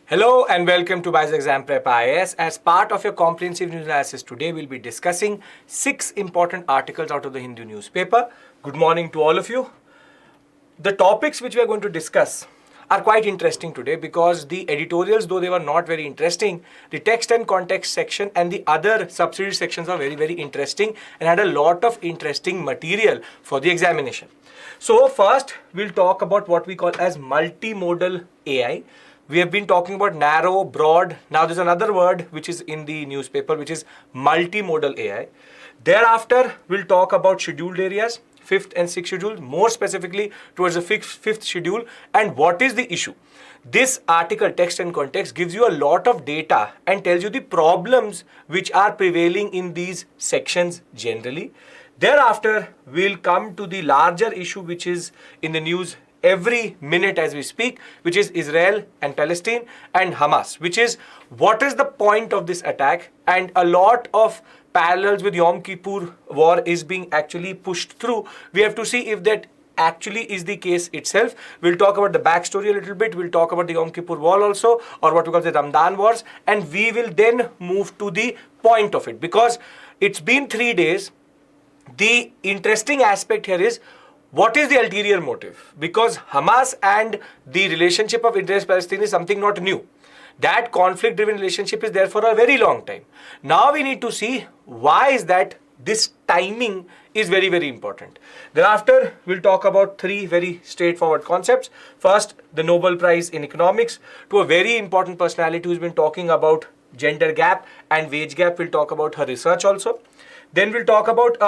Hello and welcome to BYJU'S Exam Prep IAS. As part of your comprehensive news analysis today, we'll be discussing 6 important articles out of the Hindu newspaper. Good morning to all of you. The topics which we are going to discuss are quite interesting today because the editorials, though they were not very interesting, the text and context section and the other subsidiary sections are very interesting and had a lot of interesting material for the examination. So first, we'll talk about what we call as multimodal AI. We have been talking about narrow, broad. Now there's another word which is in the newspaper which is multimodal AI. Thereafter, we'll talk about scheduled areas, 5th and 6th schedule, more specifically towards the 5th schedule, and what is the issue. This article, text and context, gives you a lot of data and tells you the problems which are prevailing in these sections generally. Thereafter, we'll come to the larger issue which is in the news every minute as we speak, which is Israel and Palestine and Hamas, which is what is the point of this attack, and a lot of parallels with Yom Kippur war is being actually pushed through. We have to see if that actually is the case itself. We'll talk about the backstory a little bit. We'll talk about the Yom Kippur war also, or what we call the Ramadan wars, and we will then move to the point of it because it's been 3 days. The interesting aspect here is what is the ulterior motive? Because Hamas and the relationship of Israel-Palestine is something not new. That conflict-driven relationship is there for a very long time. Now we need to see why is that this timing is very important. Thereafter, we'll talk about 3 very straightforward concepts. First, the Nobel Prize in Economics to a very important personality who's been talking about gender gap and wage gap. We'll talk about her research also. Then we'll talk about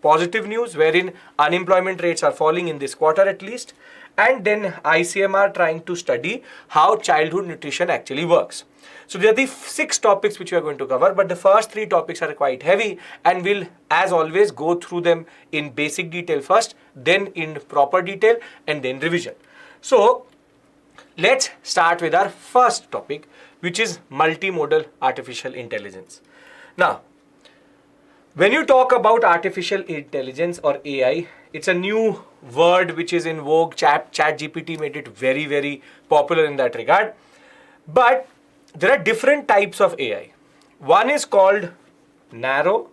positive news wherein unemployment rates are falling in this quarter at least, and then ICMR trying to study how childhood nutrition actually works. So there are the 6 topics which we are going to cover, but the first 3 topics are quite heavy and we'll as always go through them in basic detail first, then in proper detail, and then revision. So let's start with our first topic, which is multimodal artificial intelligence. Now, when you talk about artificial intelligence or AI, it's a new word which is in vogue. ChatGPT made it very popular in that regard. But there are different types of AI. One is called narrow.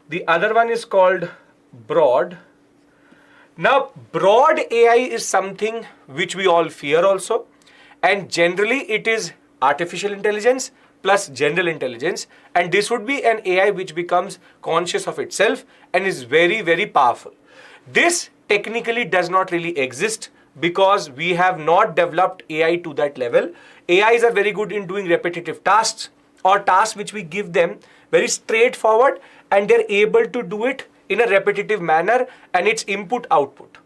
The other one is called broad. Now, broad AI is something which we all fear also. And generally it is artificial intelligence plus general intelligence, and this would be an AI which becomes conscious of itself and is very powerful. This technically does not really exist because we have not developed AI to that level. AIs are very good in doing repetitive tasks or tasks which we give them very straightforward, and they're able to do it in a repetitive manner, and it's input output.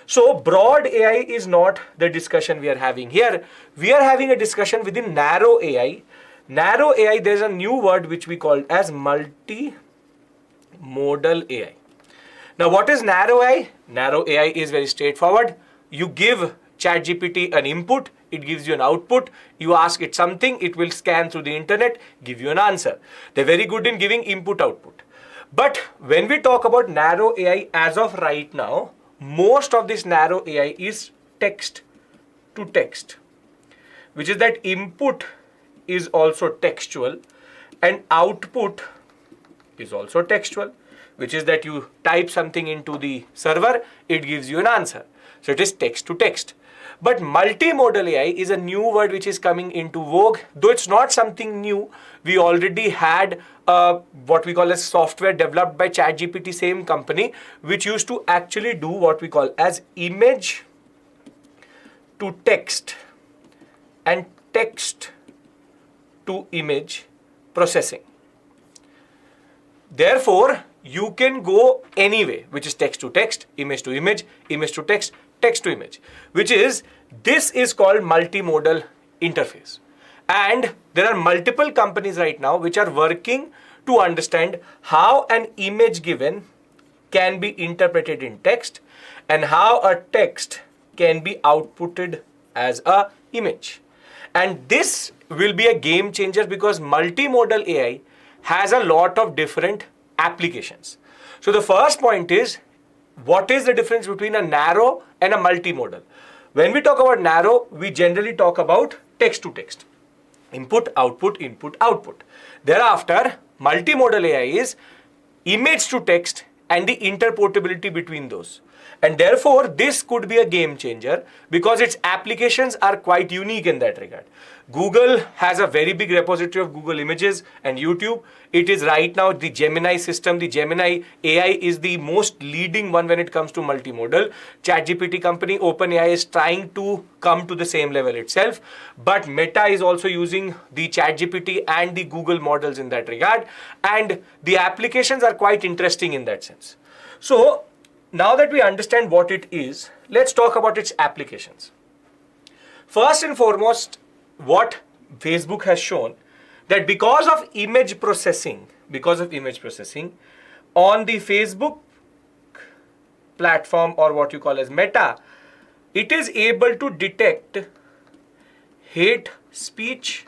So broad AI is not the discussion we are having here. We are having a discussion within narrow AI. Narrow AI, there's a new word which we call as multimodal AI. Now, what is narrow AI? Narrow AI is very straightforward. You give ChatGPT an input, it gives you an output. You ask it something, it will scan through the internet, give you an answer. They're very good in giving input-output. But when we talk about narrow AI as of right now, most of this narrow AI is text to text, which is that input is also textual and output is also textual, which is that you type something into the server, it gives you an answer. So it is text to text. But multimodal AI is a new word which is coming into vogue, though it's not something new. We already had what we call as software developed by ChatGPT, same company, which used to actually do what we call as image to text and text to image processing. Therefore, you can go anyway, which is text to text, image to image, image to text, text to image, which is, this is called multimodal interface. And there are multiple companies right now which are working to understand how an image given can be interpreted in text and how a text can be outputted as a image. And this will be a game changer because multimodal AI has a lot of different applications. So the first point is, what is the difference between a narrow and a multimodal? When we talk about narrow, we generally talk about text to text. Input, output, input, output. Thereafter, multimodal AI is image to text and the interpretability between those. And therefore, this could be a game changer because its applications are quite unique in that regard. Google has a very big repository of Google Images and YouTube. It is right now the Gemini system. The Gemini AI is the most leading one when it comes to multimodal. ChatGPT company OpenAI is trying to come to the same level itself. But Meta is also using the ChatGPT and the Google models in that regard. And the applications are quite interesting in that sense. So, now that we understand what it is, let's talk about its applications. First and foremost, what Facebook has shown that because of image processing on the Facebook platform, or what you call as Meta, it is able to detect hate speech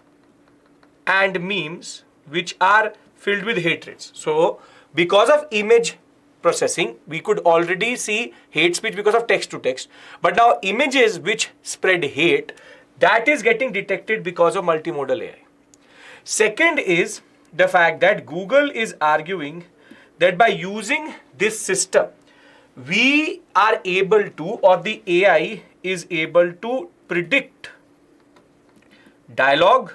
and memes which are filled with hatreds. So, because of image processing, we could already see hate speech because of text to text, but now images which spread hate, that is getting detected because of multimodal AI. Second is the fact that Google is arguing that by using this system, we are able to, or the AI is able to predict dialogue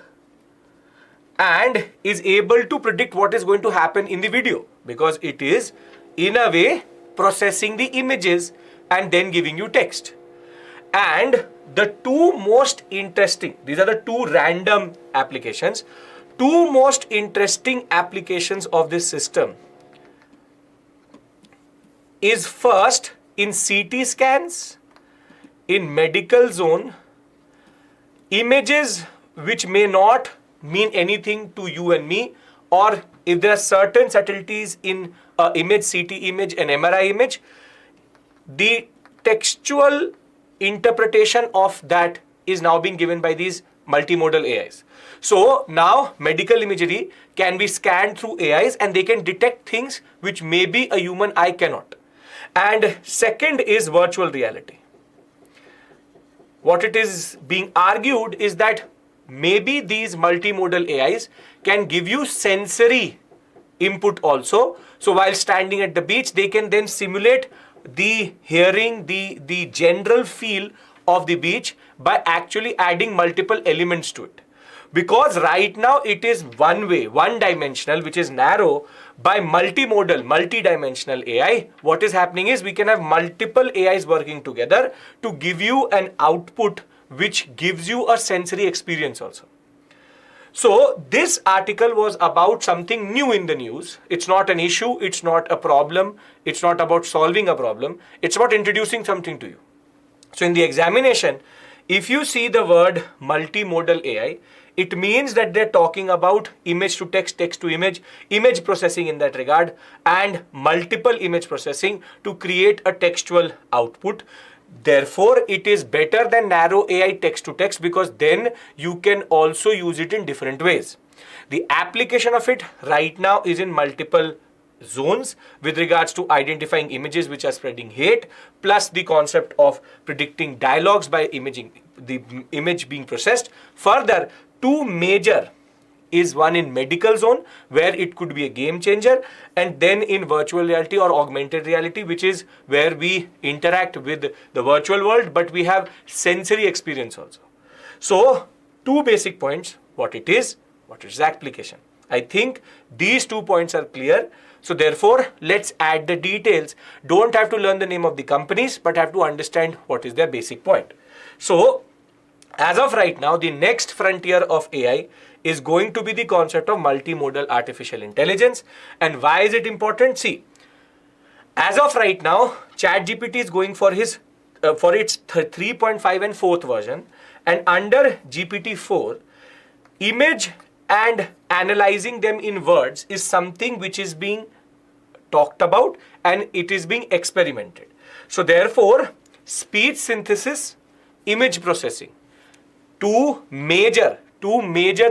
and is able to predict what is going to happen in the video, because it is in a way processing the images and then giving you text. And the two most interesting, these are the two random applications, two most interesting applications of this system is first in CT scans, in medical zone, images which may not mean anything to you and me, or if there are certain subtleties in image, CT image and MRI image, the textual interpretation of that is now being given by these multimodal AIs. So now medical imagery can be scanned through AIs and they can detect things which maybe a human eye cannot. And second is virtual reality. What it is being argued is that maybe these multimodal AIs can give you sensory input also. So while standing at the beach, they can then simulate the hearing, the general feel of the beach by actually adding multiple elements to it. Because right now it is one way, one dimensional, which is narrow. By multimodal, multi-dimensional AI, what is happening is we can have multiple AIs working together to give you an output which gives you a sensory experience also. So this article was about something new in the news. It's not an issue, it's not a problem, it's not about solving a problem, it's about introducing something to you. So in the examination, if you see the word multimodal AI, it means that they're talking about image to text, text to image, image processing in that regard, and multiple image processing to create a textual output. Therefore, it is better than narrow AI text to text because then you can also use it in different ways. The application of it right now is in multiple zones with regards to identifying images which are spreading hate, plus the concept of predicting dialogues by imaging, the image being processed. Further, two major is one in medical zone where it could be a game changer, and then in virtual reality or augmented reality, which is where we interact with the virtual world but we have sensory experience also. So two basic points, what it is, what is the application. I think these 2 points are clear. So therefore, let's add the details. Don't have to learn the name of the companies, but have to understand what is their basic point. So as of right now, the next frontier of AI is going to be the concept of multimodal artificial intelligence. And why is it important? See, as of right now, ChatGPT is going for its 3.5 and 4th version. And under GPT-4, image and analyzing them in words is something which is being talked about and it is being experimented. So therefore, speech synthesis, image processing, two major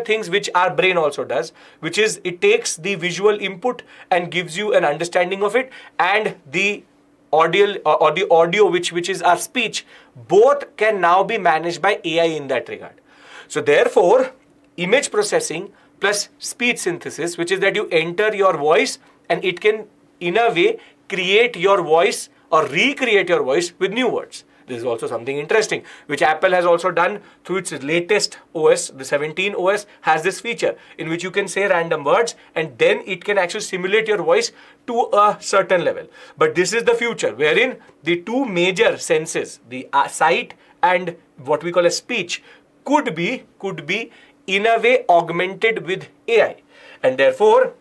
things which our brain also does, which is it takes the visual input and gives you an understanding of it, and the audio or the audio which is our speech both can now be managed by AI in that regard. So therefore, image processing plus speech synthesis, which is that you enter your voice and it can, in a way, create your voice or recreate your voice with new words. This is also something interesting, which Apple has also done through its latest OS. The 17 OS has this feature in which you can say random words and then it can actually simulate your voice to a certain level. But this is the future, wherein the two major senses, the sight and what we call as speech, could be in a way augmented with AI. And therefore,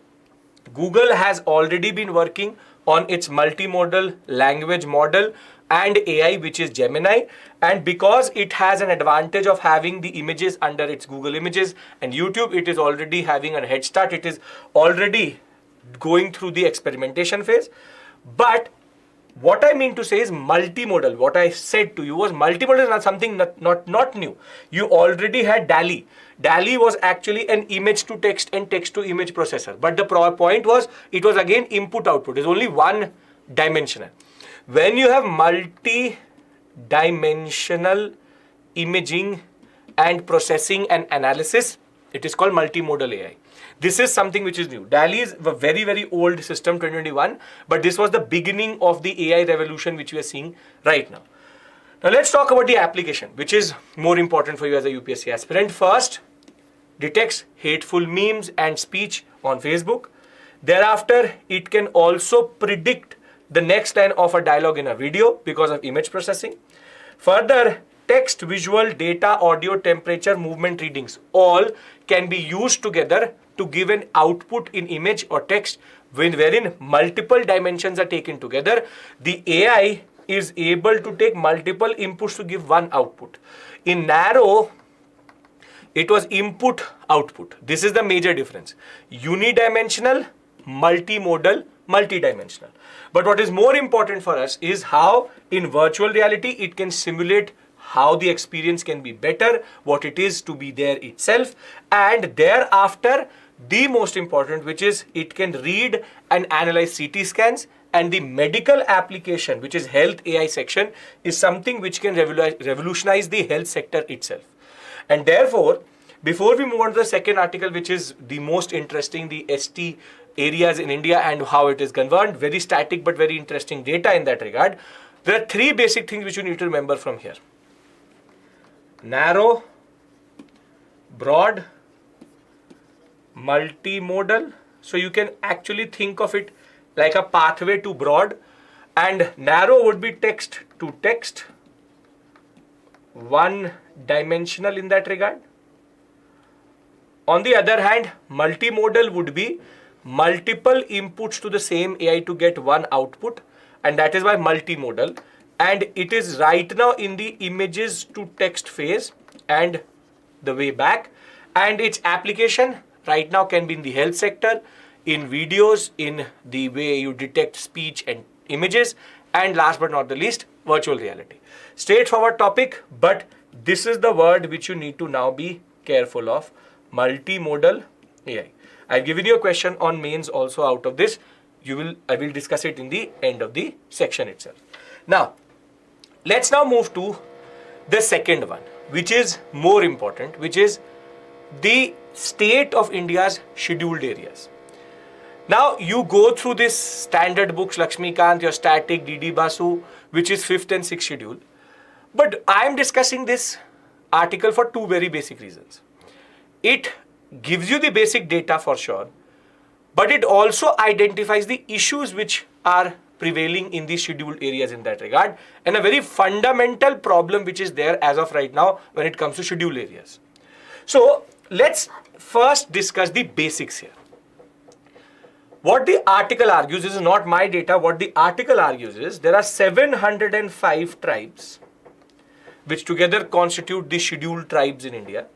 Google has already been working on its multimodal language model and AI, which is Gemini. And because it has an advantage of having the images under its Google Images and YouTube, it is already having a head start. It is already going through the experimentation phase. But what I mean to say is multimodal. What I said to you was multimodal is not something not new. You already had DALL-E. DALL-E was actually an image to text and text to image processor. But the point was, it was again input output. It's only one dimensional. When you have multi-dimensional imaging and processing and analysis, it is called multimodal AI. This is something which is new. DALL-E is a very, very old system, 2021, but this was the beginning of the AI revolution which we are seeing right now. Now let's talk about the application, which is more important for you as a UPSC aspirant. First, detects hateful memes and speech on Facebook. Thereafter, it can also predict the next line of a dialogue in a video because of image processing. Further, text, visual, data, audio, temperature, movement readings, all can be used together to give an output in image or text wherein multiple dimensions are taken together. The AI is able to take multiple inputs to give one output. In narrow, it was input, output. This is the major difference. Unidimensional, multimodal, multidimensional. But what is more important for us is how in virtual reality it can simulate how the experience can be better, what it is to be there itself, and thereafter the most important, which is it can read and analyze CT scans, and the medical application, which is health AI section, is something which can revolutionize the health sector itself. And therefore, before we move on to the second article, which is the most interesting, the ST areas in India and how it is governed, very static but very interesting data in that regard, there are three basic things which you need to remember from here. Narrow, broad, multimodal. So you can actually think of it like a pathway to broad, and narrow would be text to text, one dimensional in that regard. On the other hand, multimodal would be multiple inputs to the same AI to get one output, and that is why multimodal. And it is right now in the images to text phase and the way back, and its application right now can be in the health sector, in videos, in the way you detect speech and images, and last but not the least, virtual reality. Straightforward topic, but this is the word which you need to now be careful of: multimodal AI. I've given you a question on mains also out of this. I will discuss it in the end of the section itself. Now, let's now move to the second one, which is more important, which is the state of India's scheduled areas. Now, you go through this standard books, Lakshmikant, your static, DD Basu, which is 5th and 6th schedule. But I am discussing this article for two very basic reasons. It gives you the basic data for sure, but it also identifies the issues which are prevailing in the scheduled areas in that regard, and a very fundamental problem which is there as of right now when it comes to scheduled areas. So let's first discuss the basics here. What the article argues is not my data. What the article argues is there are 705 tribes which together constitute the scheduled tribes in India.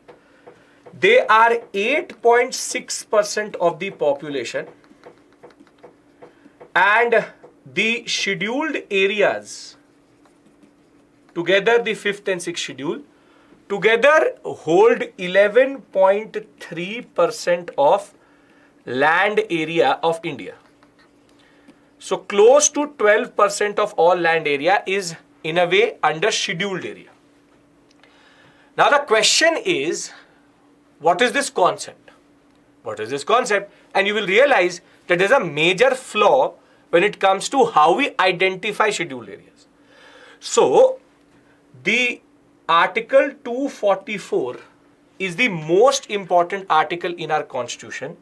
They are 8.6% of the population, and the scheduled areas, together the 5th and 6th schedule, together hold 11.3% of land area of India. So close to 12% of all land area is in a way under scheduled area. Now the question is, what is this concept? What is this concept? And you will realize that there's a major flaw when it comes to how we identify scheduled areas. So the Article 244 is the most important article in our constitution,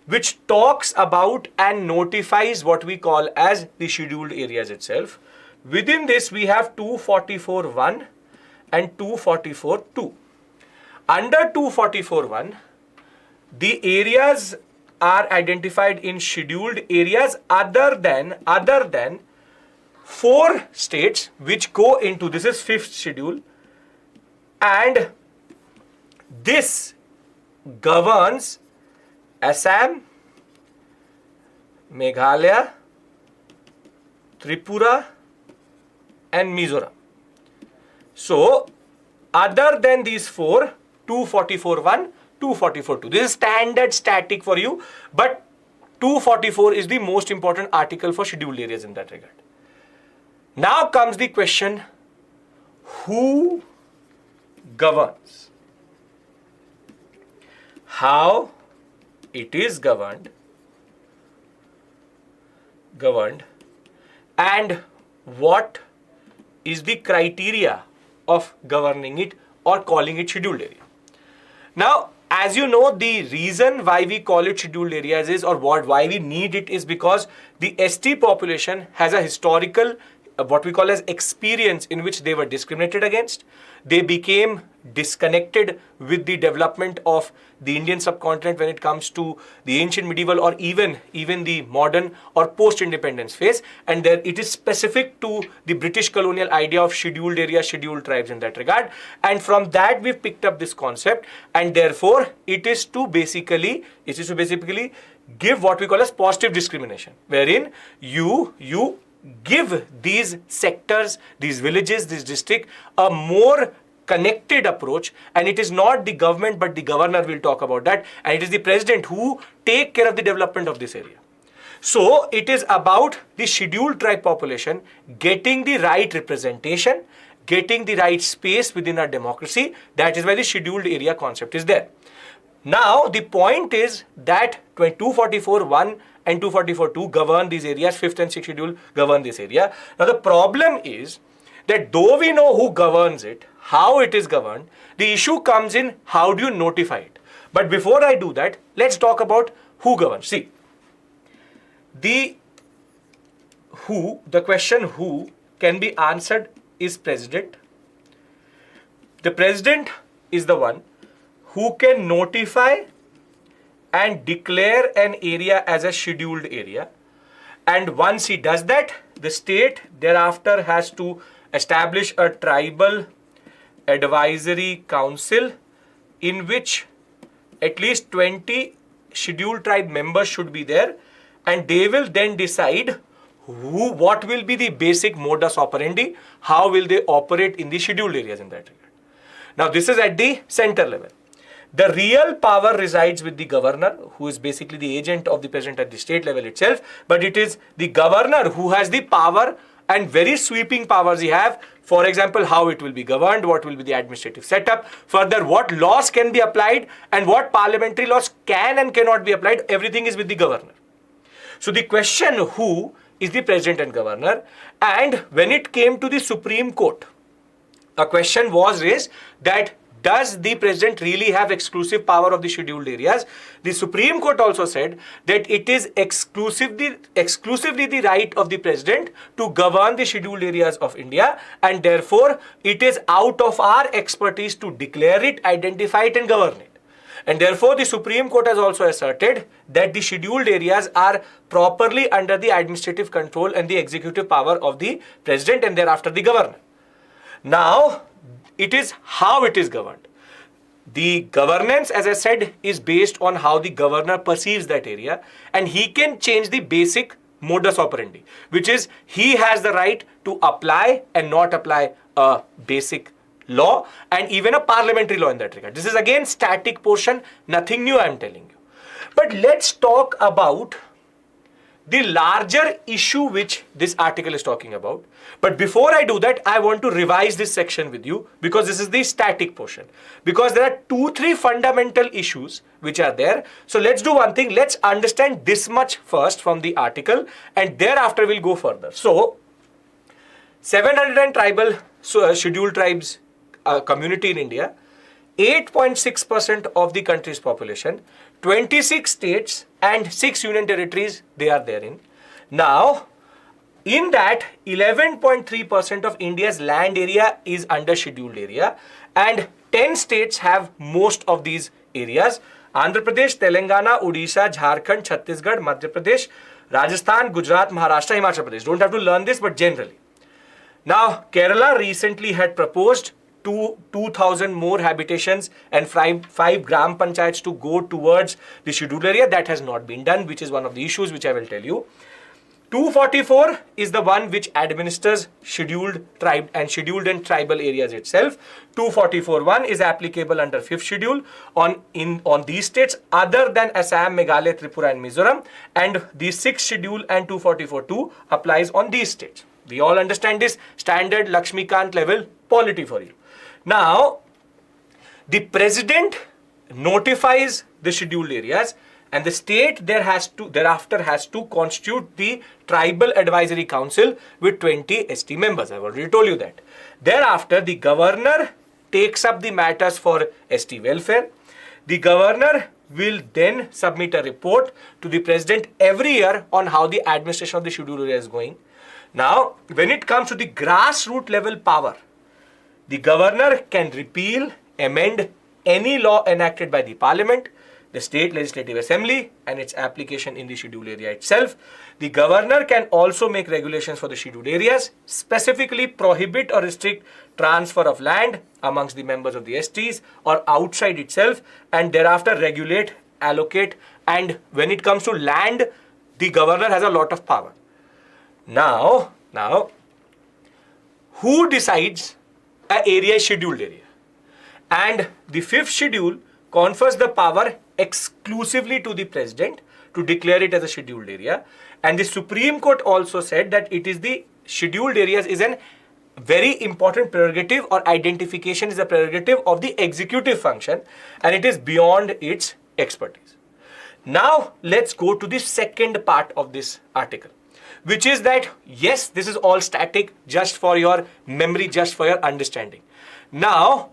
which talks about and notifies what we call as the scheduled areas itself. Within this, we have 244.1 and 244.2. Under 244.1, the areas are identified in scheduled areas other than 4 states which go into, this is 5th schedule, and this governs Assam, Meghalaya, Tripura and Mizoram. So other than these 4, 244.1, 244.2. This is standard static for you, but 244 is the most important article for scheduled areas in that regard. Now comes the question, who governs? How it is governed, and what is the criteria of governing it or calling it scheduled area. Now, as you know, the reason why we call it scheduled areas is, or why we need it, is because the ST population has a historical, what we call as experience, in which they were discriminated against. They became disconnected with the development of the Indian subcontinent when it comes to the ancient, medieval, or even the modern or post-independence phase. And there it is specific to the British colonial idea of scheduled areas, scheduled tribes in that regard. And from that we've picked up this concept, and therefore it is to basically give what we call as positive discrimination, wherein you give these sectors, these villages, this district a more connected approach, and it is not the government but the governor, will talk about that, and it is the president who take care of the development of this area. So it is about the scheduled tribe population getting the right representation, getting the right space within our democracy. That is why the scheduled area concept is there. Now the point is that 244.1 and 244.2 govern these areas, 5th and 6th schedule govern this area. Now the problem is that though we know who governs it, how it is governed, the issue comes in how do you notify it. But before I do that, let's talk about who governs. See, the question who can be answered is president. The president is the one who can notify and declare an area as a scheduled area. And once he does that, the state thereafter has to establish a tribal advisory council in which at least 20 scheduled tribe members should be there, and they will then decide what will be the basic modus operandi, how will they operate in the scheduled areas in that regard. Now this is at the center level. The real power resides with the governor, who is basically the agent of the president at the state level itself, but it is the governor who has the power, and very sweeping powers he have. For example, how it will be governed, what will be the administrative setup, further what laws can be applied and what parliamentary laws can and cannot be applied, everything is with the governor. So the question who is the president and governor, and when it came to the Supreme Court, a question was raised that does the president really have exclusive power of the scheduled areas? The Supreme Court also said that it is exclusively the right of the president to govern the scheduled areas of India, and therefore it is out of our expertise to declare it, identify it and govern it. And therefore the Supreme Court has also asserted that the scheduled areas are properly under the administrative control and the executive power of the president and thereafter the governor. Now, it is how it is governed. The governance, as I said, is based on how the governor perceives that area, and he can change the basic modus operandi, which is he has the right to apply and not apply a basic law and even a parliamentary law in that regard. This is again static portion, nothing new I am telling you. But let's talk about the larger issue which this article is talking about. But before I do that, I want to revise this section with you because this is the static portion. Because there are 2-3 fundamental issues which are there. So let's do one thing. Let's understand this much first from the article and thereafter we'll go further. So 700 tribal scheduled tribes community in India, 8.6% of the country's population, 26 states and 6 union territories they are therein. Now, in that 11.3% of India's land area is under scheduled area and 10 states have most of these areas. Andhra Pradesh, Telangana, Odisha, Jharkhand, Chhattisgarh, Madhya Pradesh, Rajasthan, Gujarat, Maharashtra, Himachal Pradesh. Don't have to learn this, but generally. Now, Kerala recently had proposed 2,000 more habitations and 5 gram panchayats to go towards the scheduled area. That has not been done, which is one of the issues which I will tell you. 244 is the one which administers scheduled and tribal areas itself. 244.1 is applicable under 5th schedule on these states other than Assam, Meghalaya, Tripura and Mizoram, and the 6th schedule and 244.2 applies on these states. We all understand this standard Lakshmikant level polity for you. Now, the president notifies the scheduled areas and the state thereafter has to constitute the tribal advisory council with 20 ST members. I've already told you that. Thereafter, the governor takes up the matters for ST welfare. The governor will then submit a report to the president every year on how the administration of the scheduled area is going. Now, when it comes to the grassroots level power, the governor can repeal, amend any law enacted by the parliament, the state legislative assembly and its application in the scheduled area itself. The governor can also make regulations for the scheduled areas, specifically prohibit or restrict transfer of land amongst the members of the STs or outside itself, and thereafter regulate, allocate, and when it comes to land, the governor has a lot of power. Now, who decides an area is scheduled area? And the 5th schedule confers the power exclusively to the president to declare it as a scheduled area. And the Supreme Court also said that it is the scheduled areas is an very important prerogative, or identification is a prerogative of the executive function and it is beyond its expertise. Now, let's go to the second part of this article, which is that, yes, this is all static, just for your memory, just for your understanding. Now,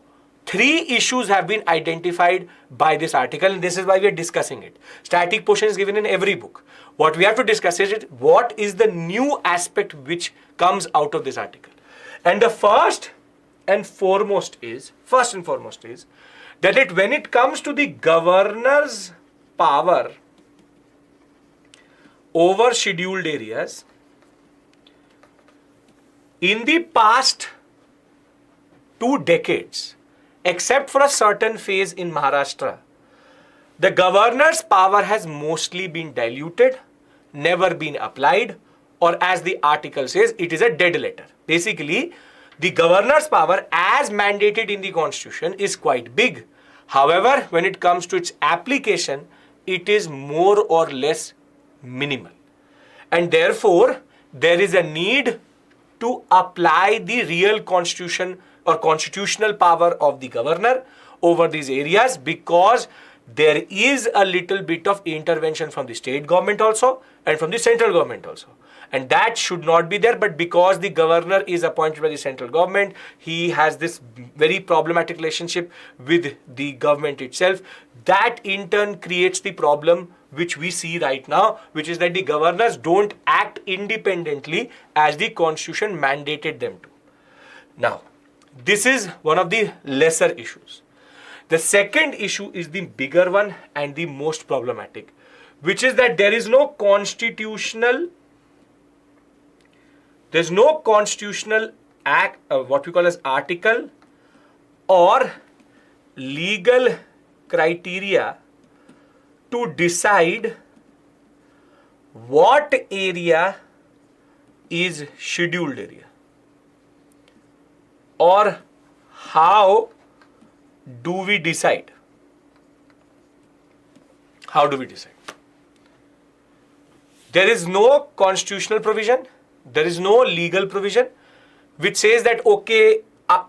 3 issues have been identified by this article, and this is why we are discussing it. Static portion is given in every book. What we have to discuss is what is the new aspect which comes out of this article. And the first and foremost is that when it comes to the governor's power over scheduled areas, in the past 2 decades, except for a certain phase in Maharashtra, the governor's power has mostly been diluted, never been applied, or as the article says, it is a dead letter. Basically, the governor's power as mandated in the constitution is quite big. However, when it comes to its application, it is more or less minimal. And therefore, there is a need to apply the real constitution or constitutional power of the governor over these areas, because there is a little bit of intervention from the state government also and from the central government also. And that should not be there, but because the governor is appointed by the central government, he has this very problematic relationship with the government itself. That in turn creates the problem which we see right now, which is that the governors don't act independently as the constitution mandated them to. Now, this is one of the lesser issues. The second issue is the bigger one and the most problematic, which is that there is no constitutional act, what we call as article or legal criteria to decide what area is scheduled area, or how do we decide? How do we decide? There is no constitutional provision, there is no legal provision which says that, okay,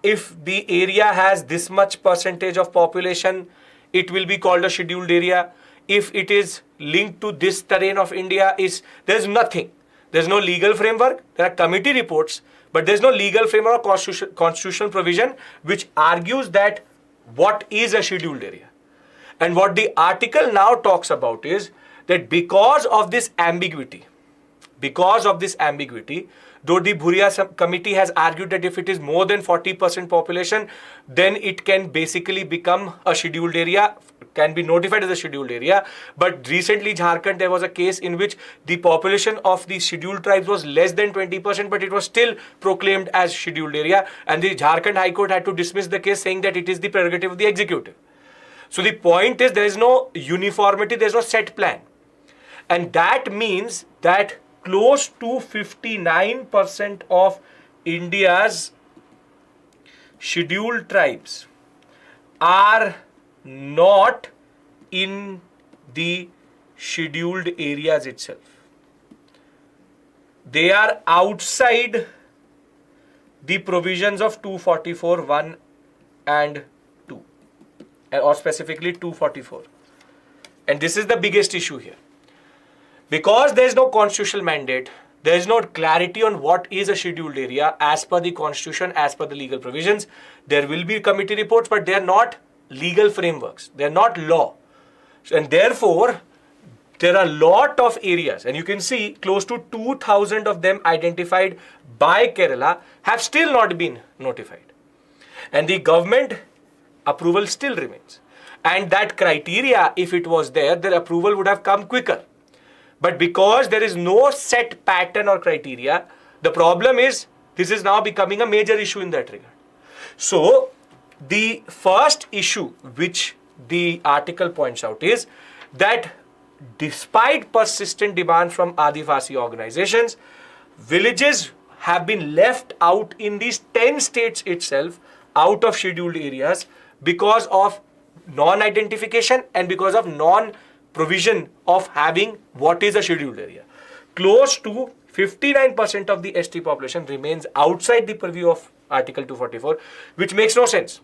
if the area has this much percentage of population, it will be called a scheduled area. If it is linked to this terrain of India, there's nothing. There's no legal framework. There are committee reports, but there's no legal framework or constitutional provision which argues that what is a scheduled area. And what the article now talks about is that because of this ambiguity, though the Bhuria committee has argued that if it is more than 40% population, then it can basically become a scheduled area, can be notified as a scheduled area. But recently, Jharkhand, there was a case in which the population of the scheduled tribes was less than 20%, but it was still proclaimed as scheduled area. And the Jharkhand High Court had to dismiss the case, saying that it is the prerogative of the executive. So the point is, there is no uniformity, there is no set plan. And that means that close to 59% of India's scheduled tribes are not in the scheduled areas itself. They are outside the provisions of 244(1) and 2, or specifically 244. And this is the biggest issue here. Because there is no constitutional mandate, there is no clarity on what is a scheduled area as per the constitution, as per the legal provisions. There will be committee reports, but they are not legal frameworks. They are not law. And therefore, there are a lot of areas, and you can see close to 2,000 of them identified by Kerala have still not been notified. And the government approval still remains. And that criteria, if it was there, the approval would have come quicker. But because there is no set pattern or criteria, the problem is this is now becoming a major issue in that regard. So the first issue which the article points out is that despite persistent demands from Adivasi organizations, villages have been left out in these 10 states itself out of scheduled areas because of non-identification and because of non-provision of having what is a scheduled area. Close to 59% of the ST population remains outside the purview of Article 244, which makes no sense.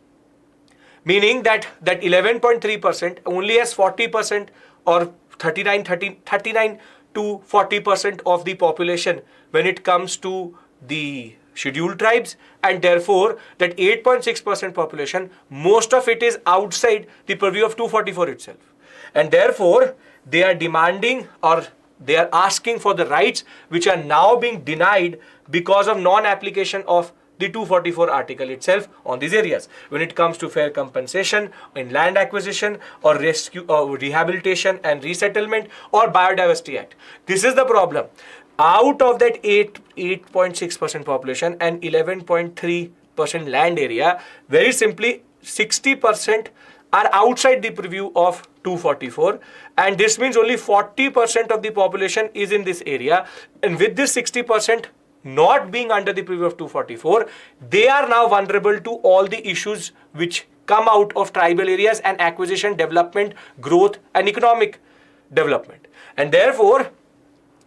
Meaning that 11.3% only has 40% or 39 to 40% of the population when it comes to the scheduled tribes, and therefore that 8.6% population, most of it is outside the purview of 244 itself. And therefore they are demanding or they are asking for the rights which are now being denied because of non-application of the 244 article itself on these areas. When it comes to fair compensation in land acquisition or rescue or rehabilitation and resettlement or Biodiversity Act. This is the problem. Out of that 8.6% population and 11.3% land area, very simply 60% are outside the purview of 244, and this means only 40% of the population is in this area. And with this 60% not being under the purview of 244, they are now vulnerable to all the issues which come out of tribal areas and acquisition, development, growth and economic development. And therefore,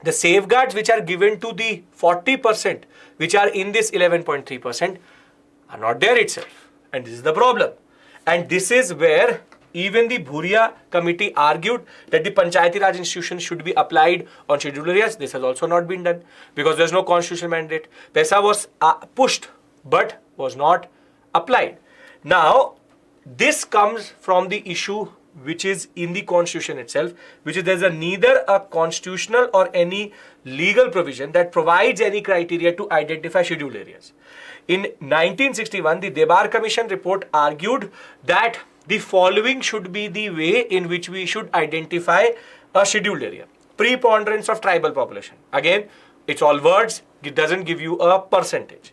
the safeguards which are given to the 40% which are in this 11.3% are not there itself. And this is the problem. And this is where even the Bhuria committee argued that the Panchayati Raj institutions should be applied on scheduled areas. This has also not been done because there is no constitutional mandate. PESA was pushed but was not applied. Now, this comes from the issue which is in the constitution itself, which is there is neither a constitutional or any legal provision that provides any criteria to identify scheduled areas. In 1961, the Debar Commission report argued that the following should be the way in which we should identify a scheduled area. Preponderance of tribal population. Again, it's all words. It doesn't give you a percentage.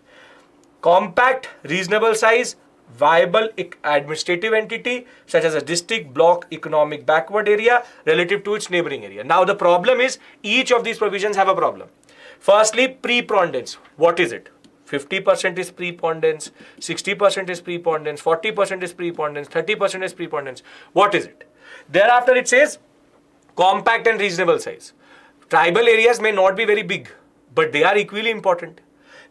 Compact, reasonable size, viable administrative entity such as a district, block, economic backward area relative to its neighboring area. Now the problem is each of these provisions have a problem. Firstly, preponderance. What is it? 50% is preponderance, 60% is preponderance, 40% is preponderance, 30% is preponderance. What is it? Thereafter it says compact and reasonable size. tribal areas may not be very big, but they are equally important.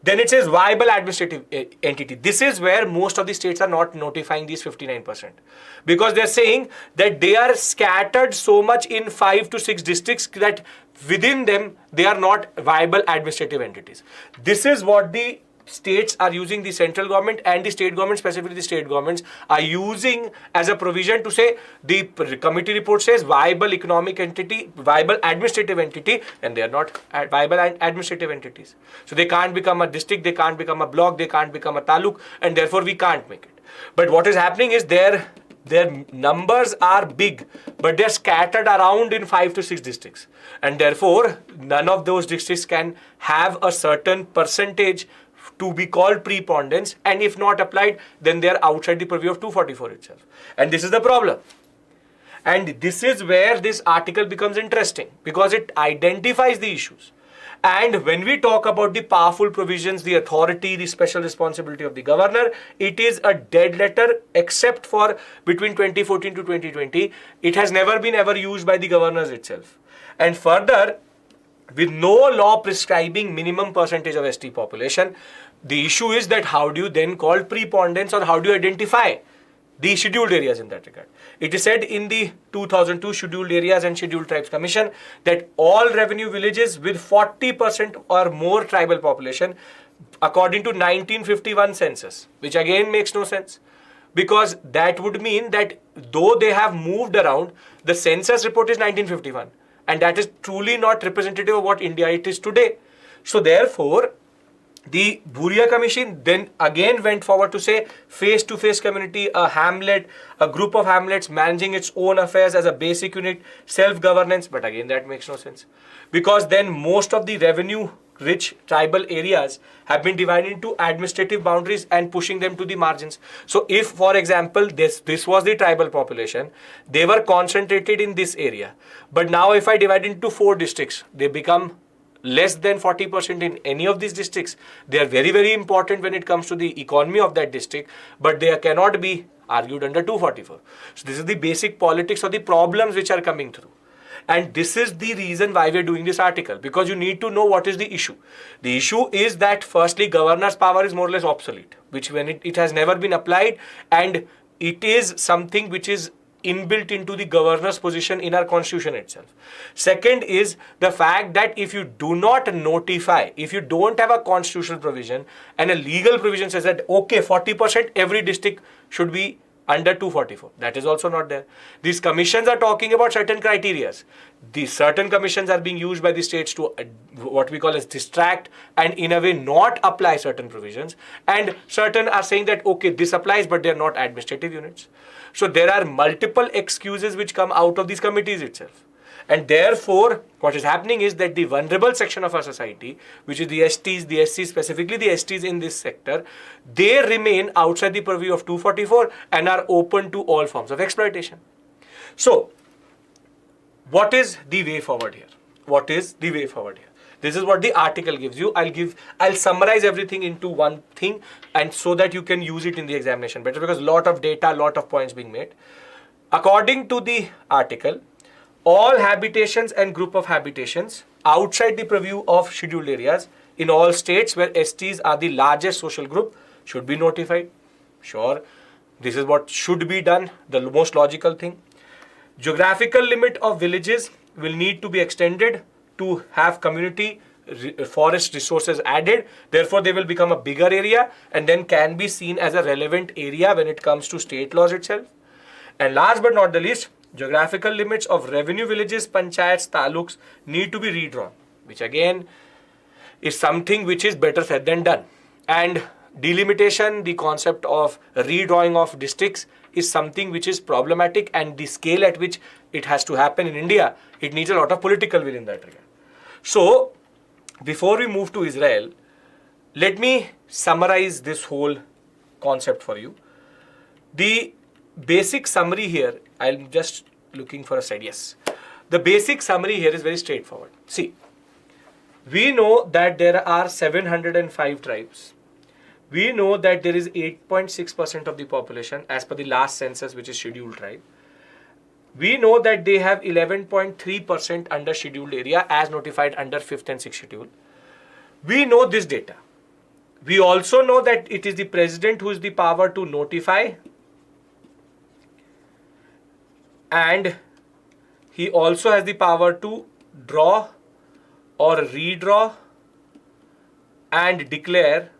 Then it says viable administrative entity. This is where most of the states are not notifying these 59%, because they're saying that they are scattered so much in 5 to 6 districts that within them they are not viable administrative entities. This is what the states are using, the central government and the state government, specifically the state governments, are using as a provision to say the committee report says viable economic entity, viable administrative entity, and they are not viable administrative entities. So they can't become a district, they can't become a block, they can't become a taluk, and therefore we can't make it. But what is happening is their numbers are big, but they're scattered around in 5 to 6 districts, and therefore none of those districts can have a certain percentage to be called preponderance, and if not applied, then they are outside the purview of 244 itself. And this is the problem. And this is where this article becomes interesting, because it identifies the issues. And when we talk about the powerful provisions, the authority, the special responsibility of the governor, it is a dead letter, except for between 2014 to 2020. It has never been ever used by the governors itself. And further, with no law prescribing minimum percentage of ST population, the issue is that how do you then call preponderance, or how do you identify the scheduled areas in that regard? It is said in the 2002 Scheduled Areas and Scheduled Tribes Commission that all revenue villages with 40% or more tribal population, according to 1951 census, which again makes no sense, because that would mean that though they have moved around, the census report is 1951. And that is truly not representative of what India it is today. So therefore, the Bhuria Commission then again went forward to say face-to-face community, a hamlet, a group of hamlets managing its own affairs as a basic unit, self-governance. But again, that makes no sense, because then most of the revenue-rich tribal areas have been divided into administrative boundaries and pushing them to the margins. So if, for example, this was the tribal population, they were concentrated in this area. But now if I divide into 4 districts, they become less than 40% in any of these districts. They are very, very important when it comes to the economy of that district, but they cannot be argued under 244. So this is the basic politics of the problems which are coming through. And this is the reason why we are doing this article, because you need to know what is the issue. The issue is that firstly, governor's power is more or less obsolete, which when it has never been applied, and it is something which is inbuilt into the governor's position in our constitution itself. Second is the fact that if you do not notify, if you don't have a constitutional provision and a legal provision says that, okay, 40% every district should be under 244. That is also not there. These commissions are talking about certain criteria. These certain commissions are being used by the states to what we call as distract and in a way not apply certain provisions. And certain are saying that, okay, this applies, but they are not administrative units. So there are multiple excuses which come out of these committees itself. And therefore, what is happening is that the vulnerable section of our society, which is the STs, the SCs, specifically the STs in this sector, they remain outside the purview of 244 and are open to all forms of exploitation. So, what is the way forward here? What is the way forward here? This is what the article gives you. I'll summarize everything into one thing, and so that you can use it in the examination better, because lot of data, lot of points being made. According to the article, all habitations and group of habitations outside the purview of scheduled areas in all states where STs are the largest social group should be notified. Sure, this is what should be done, the most logical thing. Geographical limit of villages will need to be extended to have community forest resources added. Therefore, they will become a bigger area and then can be seen as a relevant area when it comes to state laws itself. And last but not the least, geographical limits of revenue villages, panchayats, taluks need to be redrawn, which again is something which is better said than done. And delimitation, the concept of redrawing of districts, is something which is problematic, and the scale at which it has to happen in India, it needs a lot of political will in that regard. So, before we move to Israel, let me summarize this whole concept for you. The basic summary here, I'm just looking for a slide. Yes. The basic summary here is very straightforward. See, we know that there are 705 tribes. We know that there is 8.6% of the population as per the last census, which is scheduled tribe. We know that they have 11.3% under scheduled area as notified under 5th and 6th schedule. We know this data. We also know that it is the president who is the power to notify, and he also has the power to draw or redraw and declare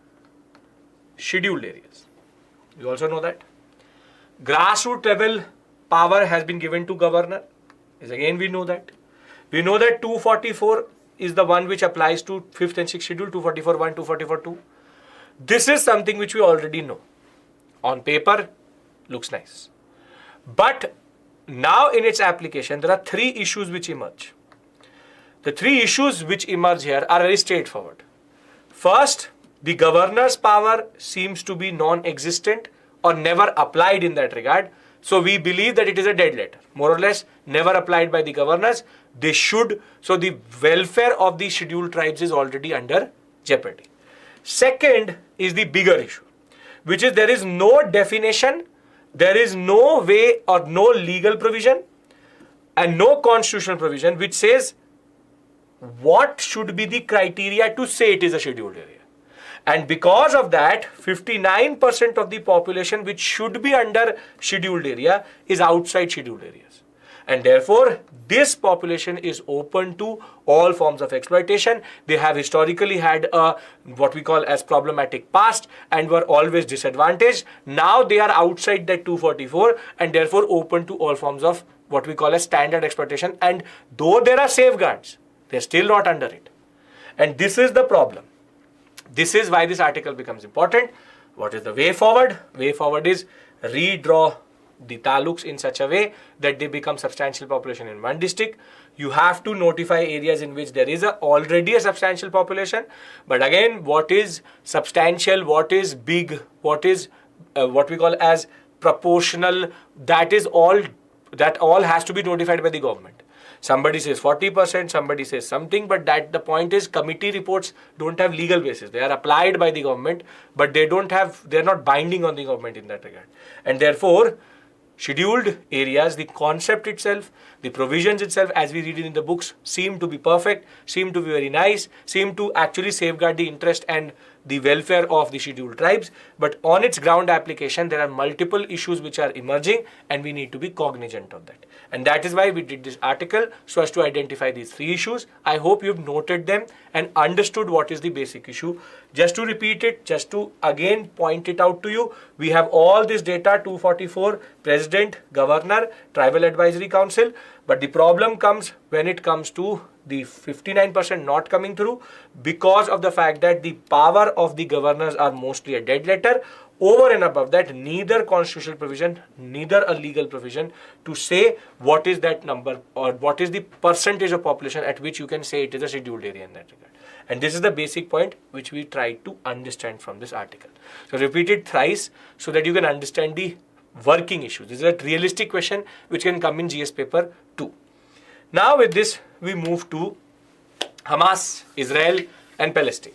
scheduled areas. You also know that. Grassroots level power has been given to governor. Is again we know that. We know that 244 is the one which applies to 5th and 6th schedule, 244.1, 244.2. This is something which we already know. On paper, looks nice. But now in its application, there are three issues which emerge. The three issues which emerge here are very straightforward. First, the governor's power seems to be non-existent or never applied in that regard. So we believe that it is a dead letter, more or less never applied by the governors. They should. So the welfare of the scheduled tribes is already under jeopardy. Second is the bigger issue, which is there is no definition, there is no way or no legal provision and no constitutional provision which says what should be the criteria to say it is a scheduled area. And because of that, 59% of the population which should be under scheduled area is outside scheduled areas. And therefore, this population is open to all forms of exploitation. They have historically had a what we call as problematic past and were always disadvantaged. Now they are outside that 244 and therefore open to all forms of what we call as standard exploitation. And though there are safeguards, they're still not under it. And this is the problem. This is why this article becomes important. What is the way forward? Way forward is redraw the taluks in such a way that they become substantial population in one district. You have to notify areas in which there is already a substantial population. But again, what is substantial, what is big, what is what we call as proportional, that all has to be notified by the government. Somebody says 40%, somebody says something, but that the point is committee reports don't have legal basis. They are applied by the government, but they're not binding on the government in that regard. And therefore, scheduled areas, the concept itself, the provisions itself, as we read it in the books, seem to be perfect, seem to be very nice, seem to actually safeguard the interest and the welfare of the scheduled tribes. But on its ground application, there are multiple issues which are emerging and we need to be cognizant of that. And that is why we did this article, so as to identify these three issues. I hope you've noted them and understood what is the basic issue. Just to repeat it, just to again point it out to you, we have all this data, 244, President, Governor, Tribal Advisory Council. But the problem comes when it comes to the 59% not coming through because of the fact that the power of the governors are mostly a dead letter. Over and above that, neither constitutional provision, neither a legal provision to say what is that number or what is the percentage of population at which you can say it is a scheduled area in that regard. And this is the basic point which we try to understand from this article. So repeat it thrice so that you can understand the working issues. This is a realistic question which can come in GS paper 2. Now with this, we move to Hamas, Israel and Palestine.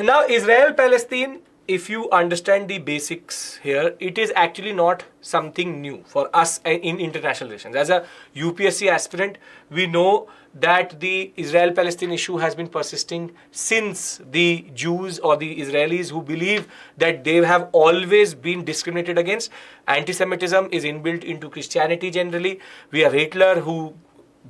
Now Israel-Palestine, if you understand the basics here, it is actually not something new for us in international relations. As a UPSC aspirant, we know that the Israel-Palestine issue has been persisting since the Jews or the Israelis who believe that they have always been discriminated against. Anti-Semitism is inbuilt into Christianity generally. We have Hitler who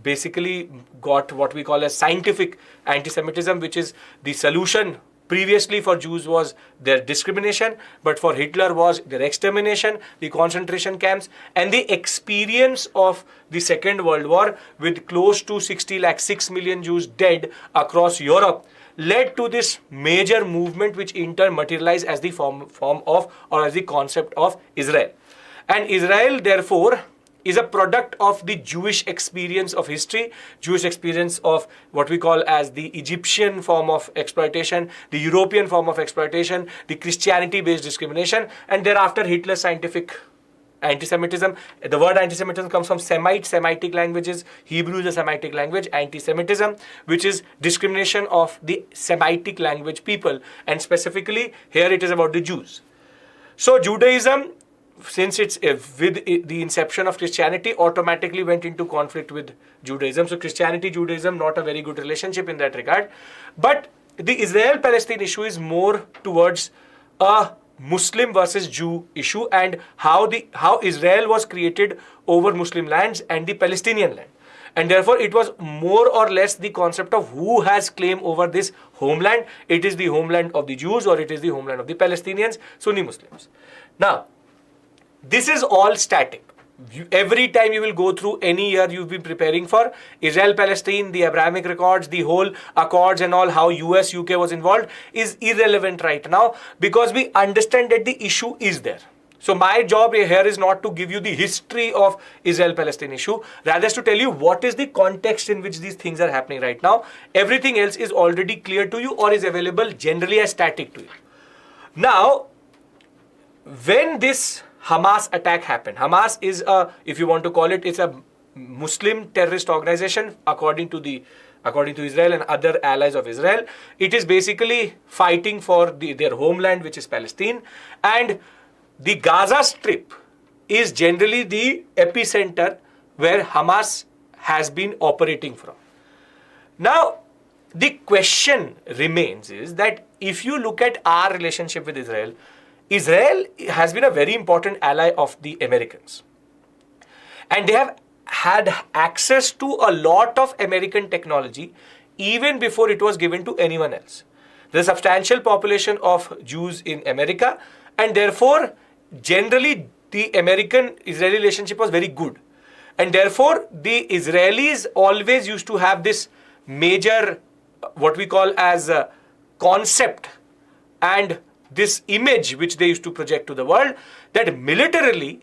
basically got what we call as scientific anti-Semitism, which is the solution. Previously for Jews was their discrimination, but for Hitler was their extermination, the concentration camps, and the experience of the Second World War with close to 6 million Jews dead across Europe led to this major movement which in turn materialized as the form of or as the concept of Israel. And Israel therefore is a product of the Jewish experience of history, Jewish experience of what we call as the Egyptian form of exploitation, the European form of exploitation, the Christianity-based discrimination, and thereafter Hitler's scientific anti-Semitism. The word anti-Semitism comes from Semitic languages. Hebrew is a Semitic language. Anti-Semitism, which is discrimination of the Semitic language people, and specifically here it is about the Jews. So Judaism since it's with the inception of Christianity, automatically went into conflict with Judaism. So Christianity, Judaism, not a very good relationship in that regard. But the Israel-Palestine issue is more towards a Muslim versus Jew issue, and how Israel was created over Muslim lands and the Palestinian land. And therefore, it was more or less the concept of who has claim over this homeland. It is the homeland of the Jews, or it is the homeland of the Palestinians, Sunni Muslims. Now, this is all static. Every time you will go through any year you've been preparing for Israel, Palestine, the Abrahamic Accords, the whole Accords and all, how US, UK was involved is irrelevant right now, because we understand that the issue is there. So my job here is not to give you the history of Israel-Palestine issue, rather is to tell you what is the context in which these things are happening right now. Everything else is already clear to you or is available generally as static to you. Now, when this Hamas attack happened. Hamas is if you want to call it, it's a Muslim terrorist organization according to Israel and other allies of Israel. It is basically fighting for their homeland, which is Palestine, and the Gaza Strip is generally the epicenter where Hamas has been operating from. Now, the question remains is that if you look at our relationship with Israel, Israel has been a very important ally of the Americans. And they have had access to a lot of American technology even before it was given to anyone else. There's a substantial population of Jews in America, and therefore, generally, the American-Israeli relationship was very good. And therefore, the Israelis always used to have this major, what we call as a concept and this image which they used to project to the world, that militarily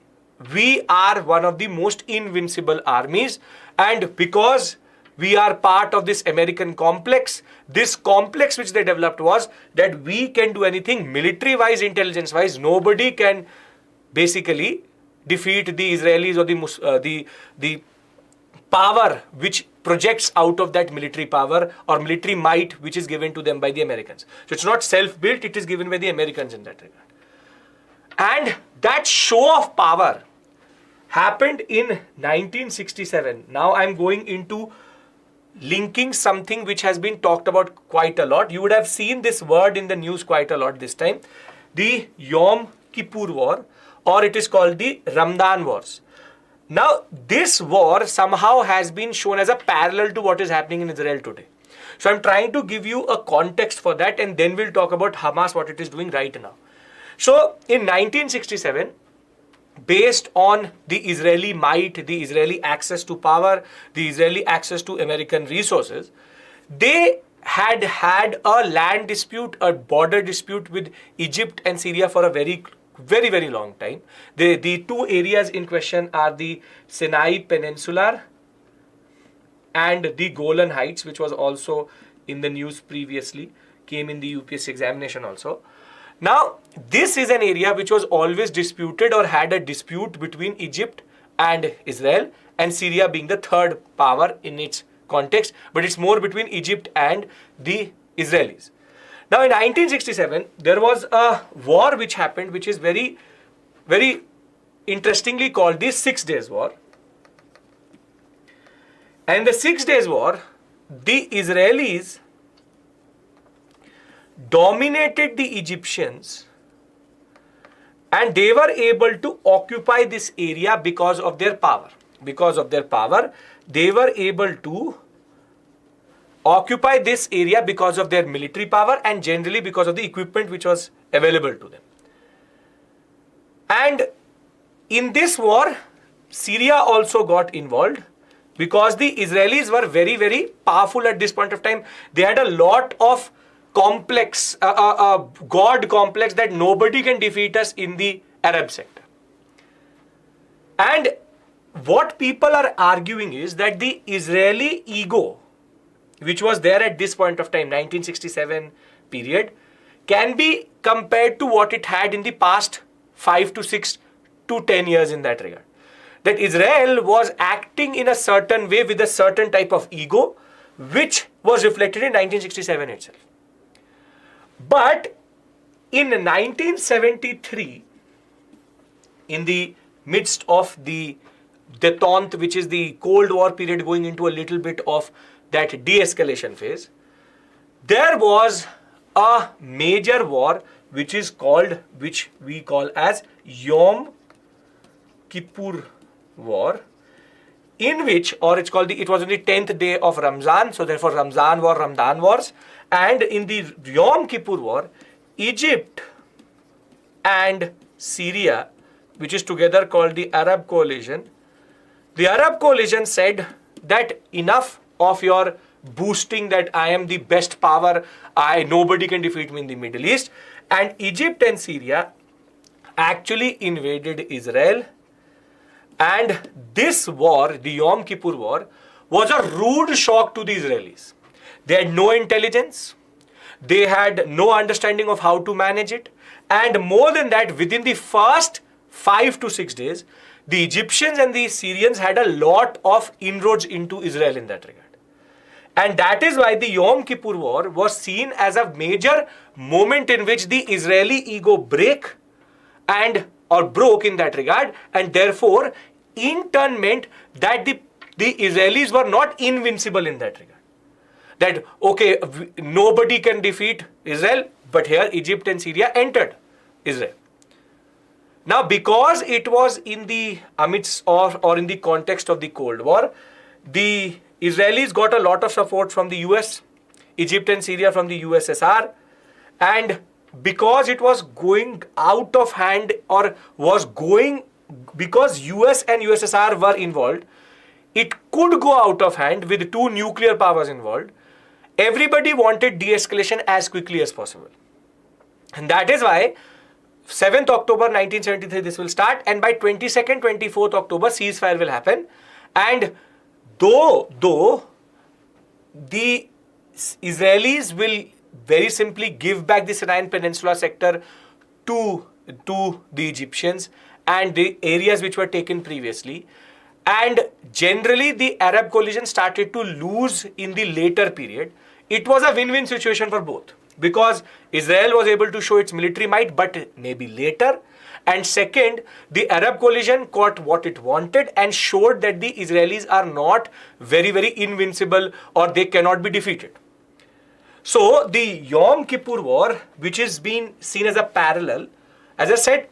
we are one of the most invincible armies, and because we are part of this American complex, this complex which they developed was that we can do anything military-wise, intelligence-wise. Nobody can basically defeat the Israelis or the power which projects out of that military power or military might which is given to them by the Americans. So it's not self-built, it is given by the Americans in that regard. And that show of power happened in 1967. Now I'm going into linking something which has been talked about quite a lot. You would have seen this word in the news quite a lot this time. The Yom Kippur War, or it is called the Ramadan Wars. Now, this war somehow has been shown as a parallel to what is happening in Israel today. So, I'm trying to give you a context for that, and then we'll talk about Hamas, what it is doing right now. So, in 1967, based on the Israeli might, the Israeli access to power, the Israeli access to American resources, they had a land dispute, a border dispute with Egypt and Syria for a very long time. The two areas in question are the Sinai Peninsula and the Golan Heights, which was also in the news previously, came in the UPSC examination also. Now, this is an area which was always disputed or had a dispute between Egypt and Israel, and Syria being the third power in its context, but it's more between Egypt and the Israelis. Now, in 1967, there was a war which happened, which is very, very interestingly called the 6 Days War. And the 6 Days War, the Israelis dominated the Egyptians, and they were able to occupy this area because of their power. Because of their power, they were able to occupy this area because of their military power and generally because of the equipment which was available to them. And in this war, Syria also got involved because the Israelis were very, very powerful at this point of time. They had a lot of complex, God complex that nobody can defeat us in the Arab sector. And what people are arguing is that the Israeli ego, which was there at this point of time, 1967 period, can be compared to what it had in the past 5 to 6 to 10 years in that regard. That Israel was acting in a certain way with a certain type of ego, which was reflected in 1967 itself. But in 1973, in the midst of the détente, which is the Cold War period, going into a little bit of that de-escalation phase, there was a major war which we call as Yom Kippur War, in which, or it was on the 10th day of Ramzan, so therefore Ramzan War, Ramadan Wars, and in the Yom Kippur War, Egypt and Syria, which is together called the Arab Coalition, the Arab Coalition said that enough of your boosting that I am the best power, nobody can defeat me in the Middle East, and Egypt and Syria actually invaded Israel. And this war, the Yom Kippur War, was a rude shock to the Israelis. They had no intelligence, they had no understanding of how to manage it, and more than that, within the first 5 to 6 days, the Egyptians and the Syrians had a lot of inroads into Israel in that regard. And that is why the Yom Kippur War was seen as a major moment in which the Israeli ego broke in that regard, and therefore in turn meant that the Israelis were not invincible in that regard. That, okay, nobody can defeat Israel, but here Egypt and Syria entered Israel. Now, because it was in the amidst or in the context of the Cold War, the Israelis got a lot of support from the US, Egypt and Syria from the USSR, and because it was going out of hand because US and USSR were involved, it could go out of hand with 2 nuclear powers involved. Everybody wanted de-escalation as quickly as possible. And that is why 7th October 1973 this will start, and by 22nd, 24th October ceasefire will happen. And though the Israelis will very simply give back the Sinai Peninsula sector to the Egyptians and the areas which were taken previously, and generally the Arab coalition started to lose in the later period, it was a win-win situation for both, because Israel was able to show its military might, but maybe later, and second, the Arab coalition got what it wanted and showed that the Israelis are not very, very invincible or they cannot be defeated. So the Yom Kippur War, which is being seen as a parallel, as I said,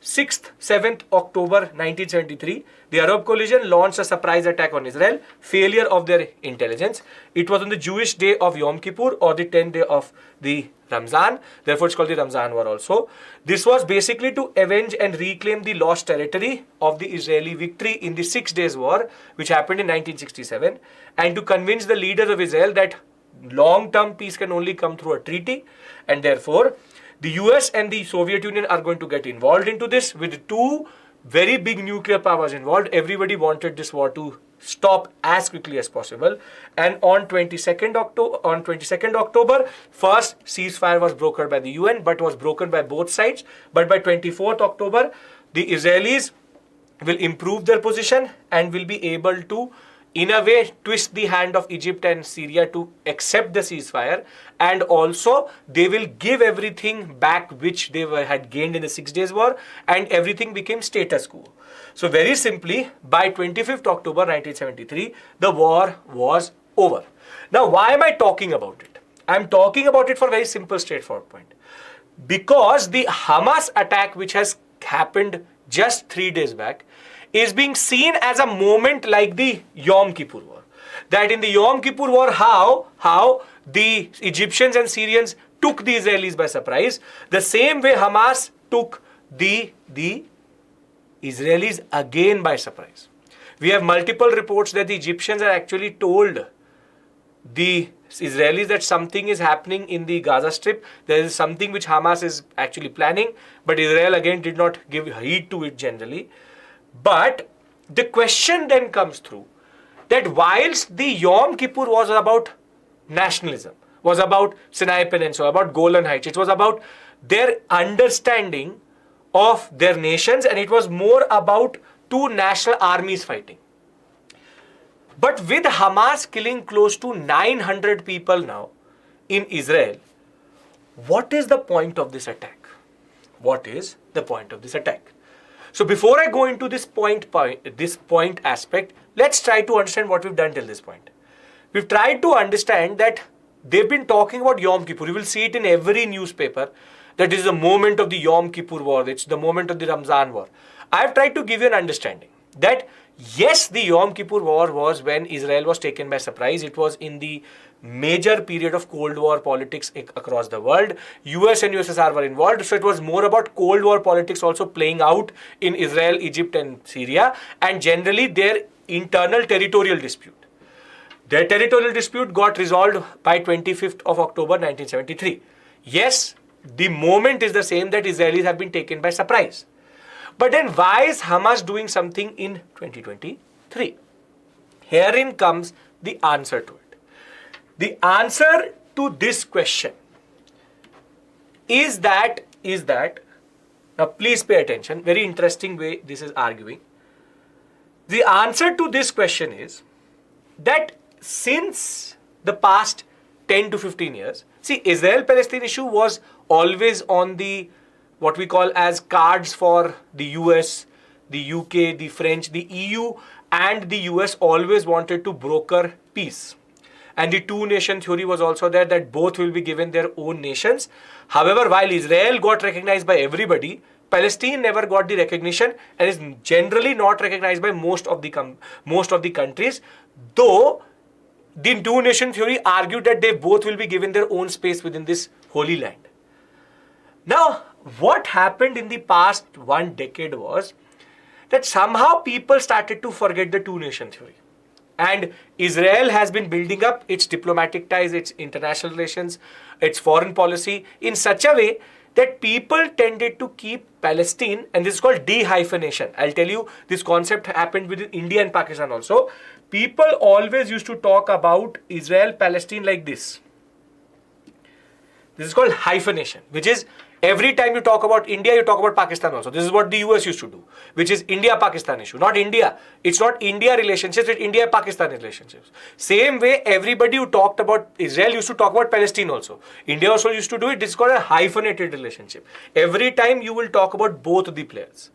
6th, 7th October 1973, the Arab coalition launched a surprise attack on Israel, failure of their intelligence. It was on the Jewish day of Yom Kippur, or the 10th day of the Ramzan. Therefore, it's called the Ramzan War also. This was basically to avenge and reclaim the lost territory of the Israeli victory in the 6 Days War, which happened in 1967, and to convince the leaders of Israel that long-term peace can only come through a treaty, and therefore the US and the Soviet Union are going to get involved into this with 2 very big nuclear powers involved. Everybody wanted this war to stop as quickly as possible. And on 22nd October, first ceasefire was brokered by the UN, but was broken by both sides. But by 24th October, the Israelis will improve their position and will be able to, in a way, twist the hand of Egypt and Syria to accept the ceasefire, and also they will give everything back which they had gained in the 6 Days War, and everything became status quo. So very simply, by 25th October 1973, the war was over. Now, why am I talking about it? I'm talking about it for a very simple, straightforward point. Because the Hamas attack, which has happened just 3 days back, is being seen as a moment like the Yom Kippur War. That in the Yom Kippur War, how the Egyptians and Syrians took the Israelis by surprise, the same way Hamas took the Israelis again by surprise. We have multiple reports that the Egyptians are actually told the Israelis that something is happening in the Gaza Strip. There is something which Hamas is actually planning, but Israel again did not give heed to it generally. But the question then comes through that whilst the Yom Kippur was about nationalism, was about Sinai Peninsula, about Golan Heights, it was about their understanding of their nations, and it was more about 2 national armies fighting. But with Hamas killing close to 900 people now in Israel, what is the point of this attack? What is the point of this attack? So before I go into this point aspect, let's try to understand what we've done till this point. We've tried to understand that they've been talking about Yom Kippur. You will see it in every newspaper that is the moment of the Yom Kippur war. It's the moment of the Ramzan war. I've tried to give you an understanding that yes, the Yom Kippur war was when Israel was taken by surprise. It was in the major period of Cold War politics across the world. US and USSR were involved. So it was more about Cold War politics also playing out in Israel, Egypt and Syria, and generally their internal territorial dispute. Their territorial dispute got resolved by 25th of October 1973. Yes, the moment is the same, that Israelis have been taken by surprise. But then why is Hamas doing something in 2023? Herein comes the answer to it. The answer to this question is that, now please pay attention, very interesting way this is arguing. The answer to this question is that since the past 10 to 15 years, see, Israel-Palestine issue was always on the what we call as cards for the US, the UK, the French, the EU and the US always wanted to broker peace. And the two-nation theory was also there, that both will be given their own nations. However, while Israel got recognized by everybody, Palestine never got the recognition and is generally not recognized by most of the countries, though the two-nation theory argued that they both will be given their own space within this holy land. Now, what happened in the past 1 decade was that somehow people started to forget the two-nation theory. And Israel has been building up its diplomatic ties, its international relations, its foreign policy in such a way that people tended to keep Palestine, and this is called de-hyphenation. I'll tell you, this concept happened within India and Pakistan also. People always used to talk about Israel, Palestine like this. This is called hyphenation, which is every time you talk about India, you talk about Pakistan also. This is what the US used to do, which is India-Pakistan issue. Not India. It's not India relationships, it's India-Pakistan relationships. Same way, everybody who talked about Israel used to talk about Palestine also. India also used to do it. This is called a hyphenated relationship. Every time you will talk about both the players.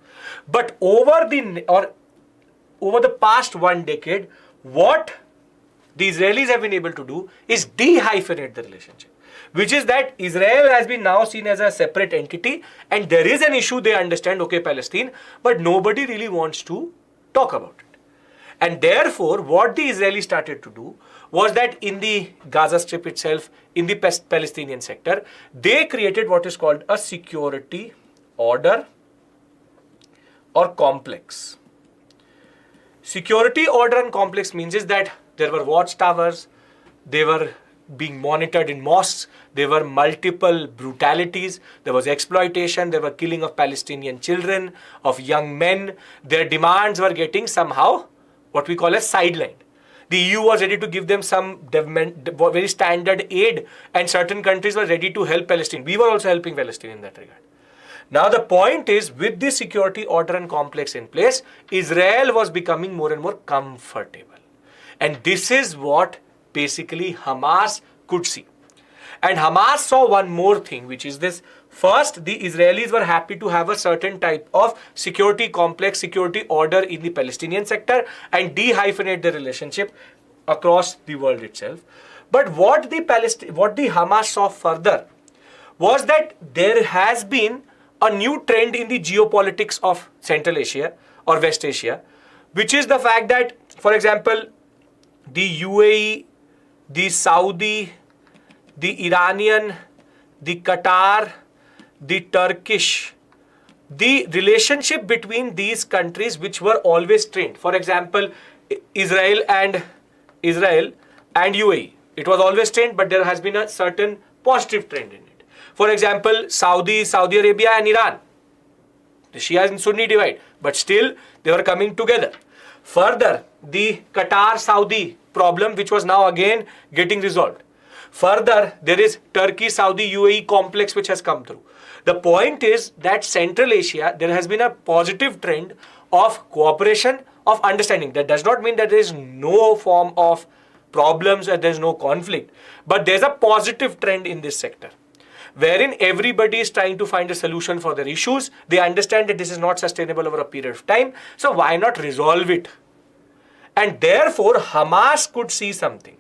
But over the past 1 decade, what the Israelis have been able to do is de-hyphenate the relationship, which is that Israel has been now seen as a separate entity and there is an issue, they understand, okay, Palestine, but nobody really wants to talk about it. And therefore, what the Israelis started to do was that in the Gaza Strip itself, in the Palestinian sector, they created what is called a security order or complex. Security order and complex means is that there were watchtowers, they were being monitored in mosques, there were multiple brutalities, there was exploitation, there were killing of Palestinian children, of young men. Their demands were getting somehow what we call as sidelined. The EU was ready to give them some very standard aid and certain countries were ready to help Palestine. We were also helping Palestine in that regard. Now the point is, with this security order and complex in place, Israel was becoming more and more comfortable. And this is what basically Hamas could see. And Hamas saw one more thing, which is this. First, the Israelis were happy to have a certain type of security complex, security order in the Palestinian sector and de-hyphenate the relationship across the world itself. But what the Hamas saw further was that there has been a new trend in the geopolitics of Central Asia or West Asia, which is the fact that, for example, the UAE, the Saudi, the Iranian, the Qatar, the Turkish, the relationship between these countries which were always strained. For example, Israel and UAE. It was always strained, but there has been a certain positive trend in it. For example, Saudi Arabia and Iran. The Shia and Sunni divide, but still they were coming together. Further, the Qatar-Saudi problem, which was now again getting resolved. Further, there is Turkey-Saudi-UAE complex which has come through. The point is that Central Asia, there has been a positive trend of cooperation, of understanding. That does not mean that there is no form of problems or there is no conflict, but there is a positive trend in this sector. wherein everybody is trying to find a solution for their issues. They understand that this is not sustainable over a period of time, so why not resolve it? And therefore, Hamas could see something.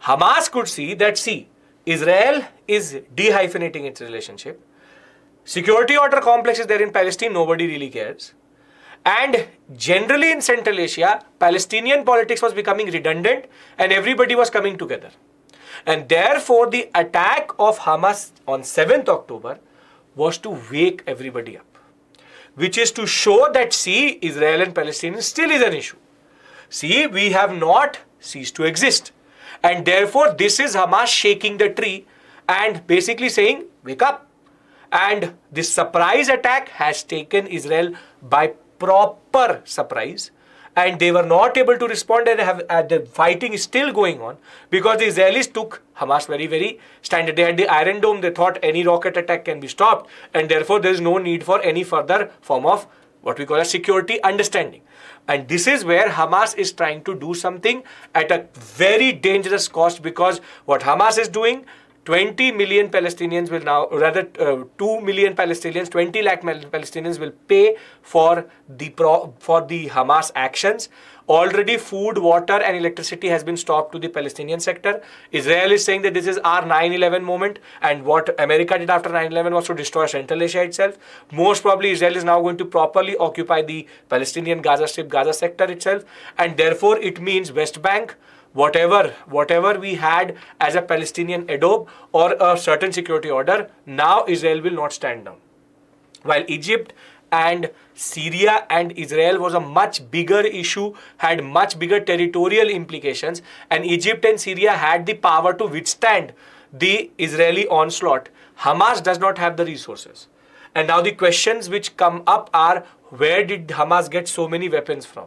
Hamas could see that, Israel is dehyphenating its relationship. Security order complex is there in Palestine, nobody really cares. And generally in Central Asia, Palestinian politics was becoming redundant and everybody was coming together. And therefore, the attack of Hamas on 7th October was to wake everybody up, which is to show that, Israel and Palestine still is an issue. We have not ceased to exist. And therefore, this is Hamas shaking the tree and basically saying, wake up. And this surprise attack has taken Israel by proper surprise, and they were not able to respond, and the fighting is still going on because the Israelis took Hamas very, very standard. They had the Iron Dome. They thought any rocket attack can be stopped, and therefore there is no need for any further form of what we call a security understanding. And this is where Hamas is trying to do something at a very dangerous cost, because what Hamas is doing, 20 million Palestinians will now, rather 2 million Palestinians, 20 lakh Palestinians will pay for the Hamas actions. Already food, water and electricity has been stopped to the Palestinian sector. Israel is saying that this is our 9/11 moment, and what America did after 9/11 was to destroy Central Asia itself. Most probably Israel is now going to properly occupy the Palestinian Gaza Strip, Gaza sector itself, and therefore it means West Bank, whatever we had as a Palestinian adobe or a certain security order, now Israel will not stand down. While Egypt and Syria and Israel was a much bigger issue, had much bigger territorial implications, and Egypt and Syria had the power to withstand the Israeli onslaught, Hamas does not have the resources. And now the questions which come up are, where did Hamas get so many weapons from?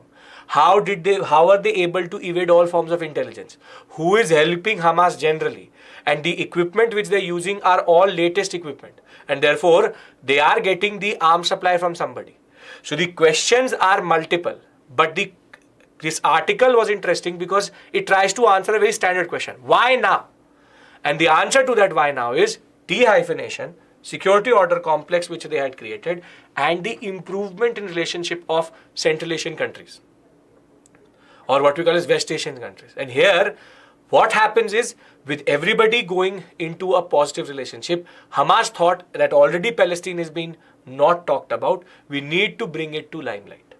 How are they able to evade all forms of intelligence? Who is helping Hamas generally? And the equipment which they're using are all latest equipment. And therefore, they are getting the arms supply from somebody. So the questions are multiple. But this article was interesting because it tries to answer a very standard question. Why now? And the answer to that why now is dehyphenation, security order complex which they had created, and the improvement in relationship of Central Asian countries, or what we call as West Asian countries. And here, what happens is, with everybody going into a positive relationship, Hamas thought that already Palestine is being not talked about. We need to bring it to limelight.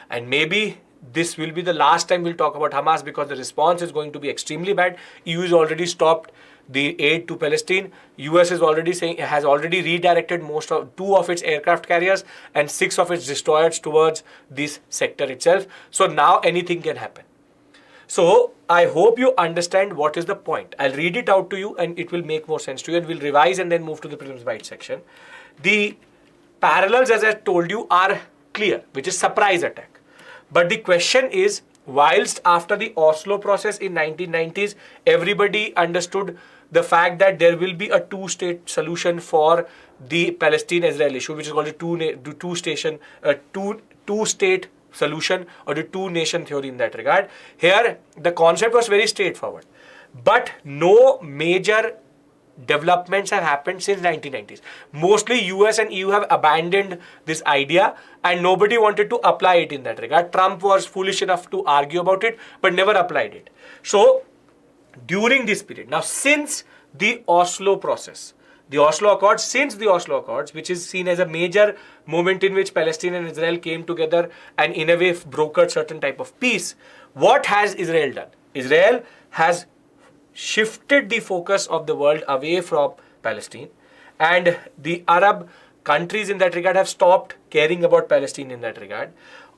And maybe this will be the last time we'll talk about Hamas, because the response is going to be extremely bad. EU has already stopped the aid to Palestine. US is has already redirected two of its aircraft carriers and 6 of its destroyers towards this sector itself. So now anything can happen. So I hope you understand what is the point. I'll read it out to you and it will make more sense to you, and we'll revise and then move to the Prelims Bytes section. The parallels, as I told you, are clear, which is surprise attack. But the question is, whilst after the Oslo process in 1990s, everybody understood the fact that there will be a two-state solution for the Palestine-Israel issue, which is called the two-state solution, or the two-nation theory in that regard. Here, the concept was very straightforward. But no major developments have happened since 1990s. Mostly US and EU have abandoned this idea and nobody wanted to apply it in that regard. Trump was foolish enough to argue about it but never applied it. So during this period, now since the Oslo process, the Oslo Accords, which is seen as a major moment in which Palestine and Israel came together and in a way brokered certain type of peace, what has Israel done? Israel has shifted the focus of the world away from Palestine, and the Arab countries in that regard have stopped caring about Palestine in that regard.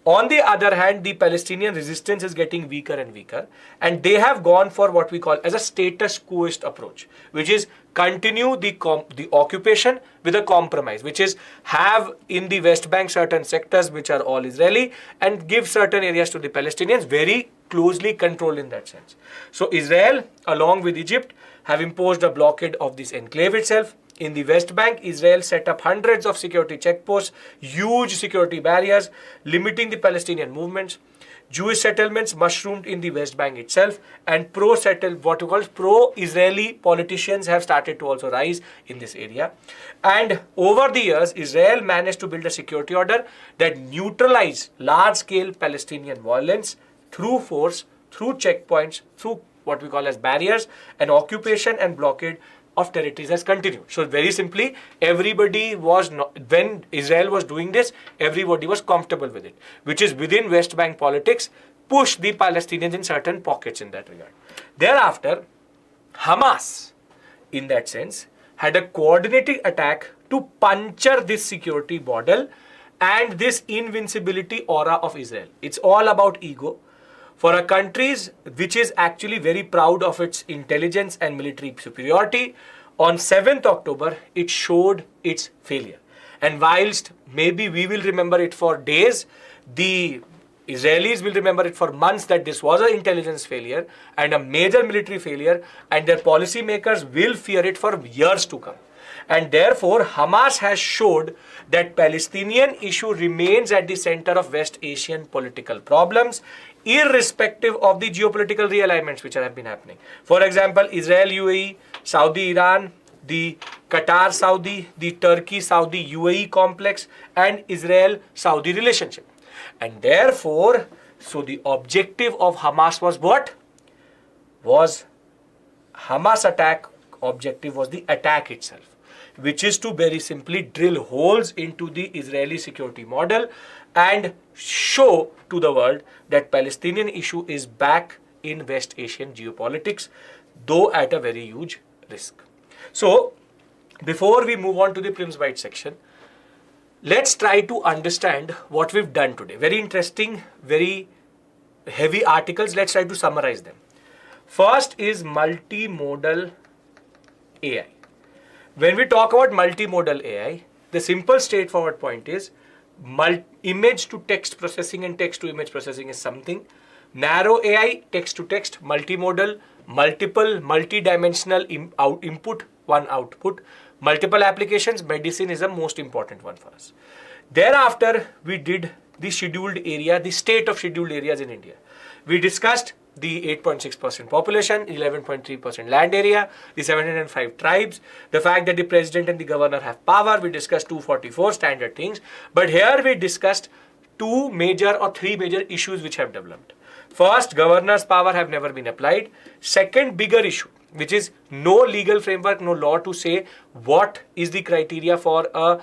On the other hand, the Palestinian resistance is getting weaker and weaker, and they have gone for what we call as a status quoist approach, which is continue the occupation with a compromise, which is have in the West Bank certain sectors which are all Israeli and give certain areas to the Palestinians, very closely controlled in that sense. So Israel, along with Egypt, have imposed a blockade of this enclave itself. in the West Bank, Israel set up hundreds of security checkposts, huge security barriers, limiting the Palestinian movements. Jewish settlements mushroomed in the West Bank itself, and pro-Israeli politicians have started to also rise in this area. And over the years, Israel managed to build a security order that neutralized large-scale Palestinian violence through force, through checkpoints, through what we call as barriers, and occupation and blockade of territories has continued. So very simply, everybody was not, when Israel was doing this, everybody was comfortable with it, which is within West Bank politics, push the Palestinians in certain pockets in that regard. Thereafter, Hamas, in that sense, had a coordinated attack to puncture this security model and this invincibility aura of Israel. It's all about ego. For a country which is actually very proud of its intelligence and military superiority, on 7th October, it showed its failure. And whilst maybe we will remember it for days, the Israelis will remember it for months that this was an intelligence failure and a major military failure, and their policymakers will fear it for years to come. And therefore, Hamas has showed that Palestinian issue remains at the center of West Asian political problems, irrespective of the geopolitical realignments which have been happening. For example, Israel, UAE, Saudi, Iran, the Qatar, Saudi, the Turkey, Saudi, UAE complex, and Israel-Saudi relationship. And therefore, so the objective of Hamas was what? Was Hamas attack, objective was the attack itself, which is to very simply drill holes into the Israeli security model and show to the world that Palestinian issue is back in West Asian geopolitics, though at a very huge risk. So, before we move on to the Prelims Bytes section, let's try to understand what we've done today. Very interesting, very heavy articles. Let's try to summarize them. First is multimodal AI. When we talk about multimodal AI, the simple straightforward point is image to text processing and text to image processing is something. Narrow AI, text to text, multimodal, multiple, multi-dimensional input, one output. Multiple applications, medicine is the most important one for us. Thereafter, we did the scheduled area, the state of scheduled areas in India. We discussed the 8.6% population, 11.3% land area, the 705 tribes, the fact that the president and the governor have power. We discussed 244 standard things. But here we discussed two major or three major issues which have developed. First, governor's power have never been applied. Second, bigger issue, which is no legal framework, no law to say what is the criteria for a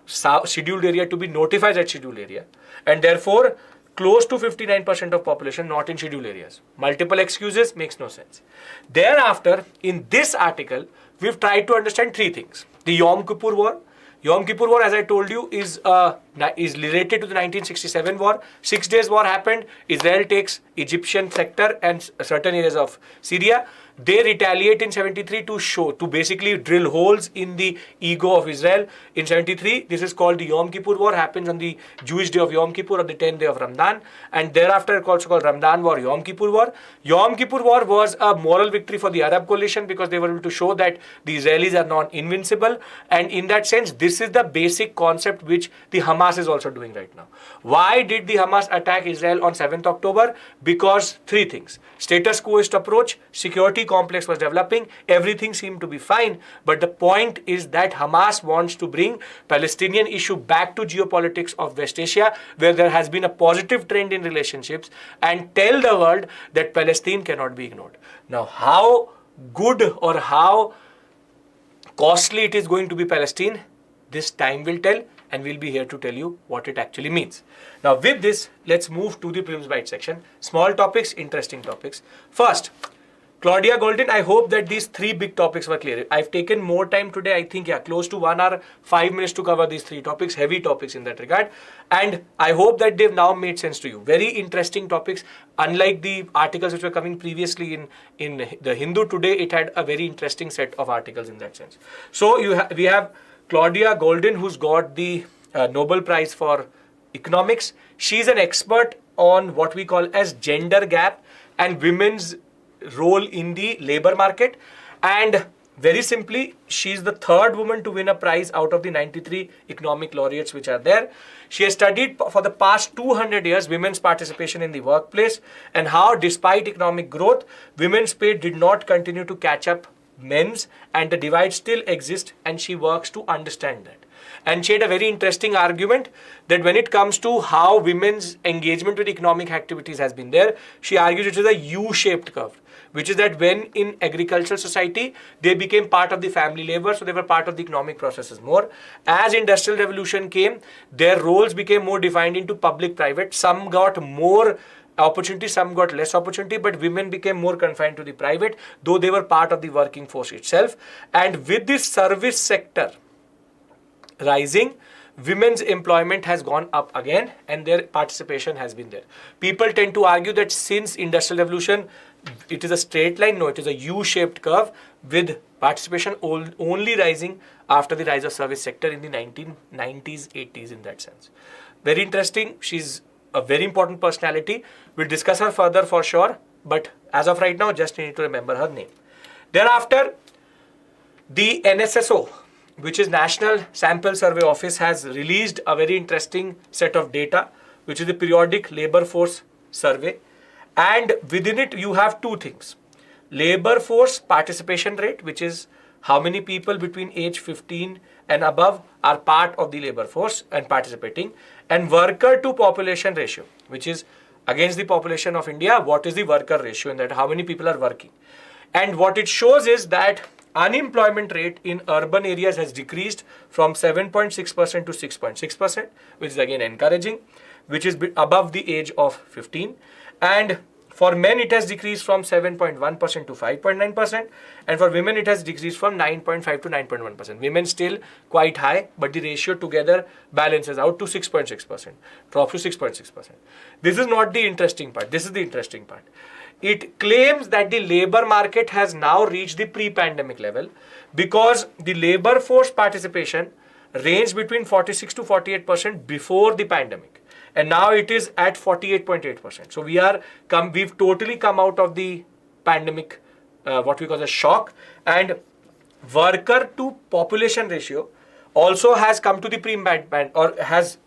scheduled area to be notified as scheduled area. And therefore, close to 59% of population not in scheduled areas. Multiple excuses makes no sense. Thereafter, in this article, we've tried to understand three things. The Yom Kippur War. Yom Kippur War, as I told you, is related to the 1967 war. 6 days war happened. Israel takes Egyptian sector and certain areas of Syria. They retaliate in 73 to basically drill holes in the ego of Israel. In 73, this is called the Yom Kippur War, happens on the Jewish day of Yom Kippur or the 10th day of Ramadan. And thereafter, it's also called Ramadan War, Yom Kippur War. Yom Kippur War was a moral victory for the Arab coalition because they were able to show that the Israelis are not invincible. And in that sense, this is the basic concept which the Hamas is also doing right now. Why did the Hamas attack Israel on 7th October? Because three things. Status quoist approach, security complex was developing, everything seemed to be fine, but the point is that Hamas wants to bring Palestinian issue back to geopolitics of West Asia, where there has been a positive trend in relationships, and tell the world that Palestine cannot be ignored. Now, how good or how costly it is going to be Palestine, this time will tell, and we'll be here to tell you what it actually means. Now, with this, let's move to the Prelims Bytes section. Small topics, interesting topics. First, Claudia Goldin, I hope that these three big topics were clear. I've taken more time today, I think, close to 1 hour, 5 minutes to cover these three topics, heavy topics in that regard. And I hope that they've now made sense to you. Very interesting topics. Unlike the articles which were coming previously in the Hindu, today it had a very interesting set of articles in that sense. So we have Claudia Goldin, who's got the Nobel Prize for Economics. She's an expert on what we call as gender gap and women's role in the labor market. And very simply, she's the third woman to win a prize out of the 93 economic laureates which are there. She has studied for the past 200 years women's participation in the workplace and how, despite economic growth, women's pay did not continue to catch up men's, and the divide still exists, and she works to understand that. And she had a very interesting argument that when it comes to how women's engagement with economic activities has been there, she argues it is a U-shaped curve, which is that when in agricultural society, they became part of the family labor, so they were part of the economic processes more. As industrial revolution came, their roles became more defined into public-private. Some got more opportunity, some got less opportunity, but women became more confined to the private, though they were part of the working force itself. And with this service sector rising, women's employment has gone up again and their participation has been there. People tend to argue that since industrial revolution, it is a straight line. No, it is a U-shaped curve with participation only rising after the rise of service sector in the 1990s, 80s in that sense. Very interesting. She's a very important personality. We'll discuss her further for sure, but as of right now, just need to remember her name. Thereafter, the NSSO, which is National Sample Survey Office, has released a very interesting set of data, which is the periodic labor force survey. And within it, you have two things. Labor force participation rate, which is how many people between age 15 and above are part of the labor force and participating. And worker to population ratio, which is against the population of India, what is the worker ratio and that how many people are working. And what it shows is that unemployment rate in urban areas has decreased from 7.6% to 6.6%, which is again encouraging, which is above the age of 15. And for men, it has decreased from 7.1% to 5.9%. And for women, it has decreased from 9.5 to 9.1%. Women still quite high, but the ratio together balances out to 6.6%, drops to 6.6%. This is not the interesting part. This is the interesting part. It claims that the labor market has now reached the pre-pandemic level because the labor force participation ranged between 46 to 48% before the pandemic. And now it is at 48.8%. So we've totally come out of the pandemic, what we call a shock. And worker to population ratio also has come to the pre-pandemic or has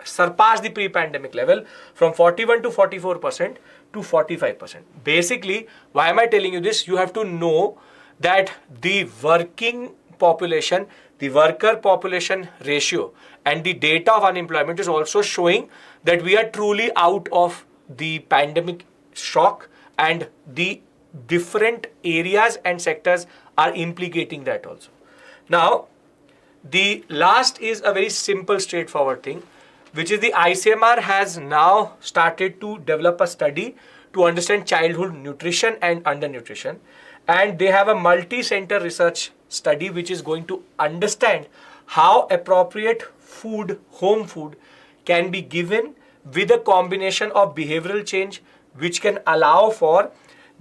surpassed the pre-pandemic level from 41 to 44% to 45%. Basically, why am I telling you this? You have to know that the working population, the worker population ratio and the data of unemployment is also showing that we are truly out of the pandemic shock and the different areas and sectors are implicating that also. Now, the last is a very simple, straightforward thing, which is the ICMR has now started to develop a study to understand childhood nutrition and undernutrition. And they have a multi-center research study which is going to understand how appropriate food, home food, can be given with a combination of behavioral change which can allow for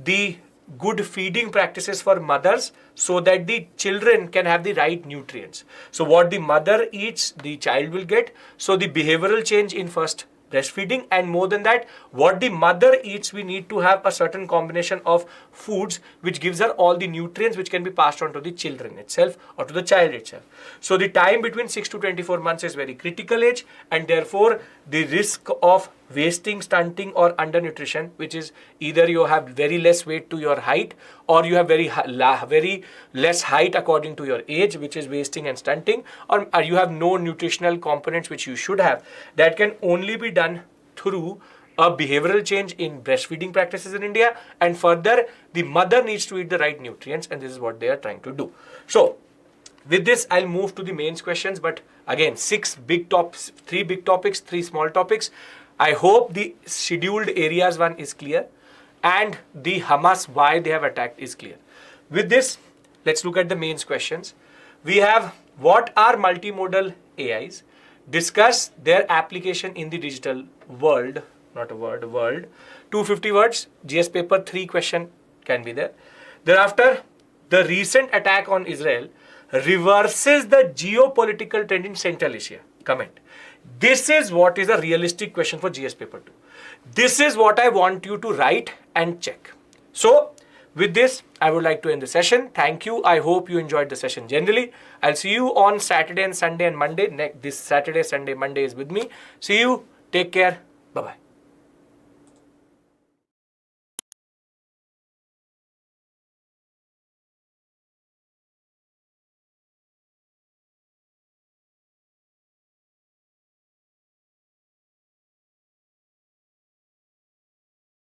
the good feeding practices for mothers so that the children can have the right nutrients. So what the mother eats, the child will get. So the behavioral change in first breastfeeding, and more than that, what the mother eats, we need to have a certain combination of foods which gives her all the nutrients which can be passed on to the children itself or to the child itself. So the time between 6 to 24 months is very critical age, and therefore the risk of wasting, stunting or undernutrition, which is either you have very less weight to your height or you have very less height according to your age, which is wasting and stunting, or you have no nutritional components which you should have, that can only be done through a behavioral change in breastfeeding practices in India, and further the mother needs to eat the right nutrients, and this is what they are trying to do. So with this, I'll move to the mains questions, but again, 6 big topics, 3 big topics, 3 small topics. I hope the scheduled areas one is clear and the Hamas, why they have attacked, is clear. With this, let's look at the mains questions. We have what are multimodal AIs, discuss their application in the digital world, not a word, world. 250 words, GS paper 3 question can be there. Thereafter, the recent attack on Israel reverses the geopolitical trend in Central Asia. Comment. This is what is a realistic question for GS paper 2. This is what I want you to write and check. So, With this, I would like to end the session. Thank you. I hope you enjoyed the session generally. I'll see you on Saturday and Sunday and Monday. This Saturday, Sunday, Monday is with me. See you. Take care. Bye-bye.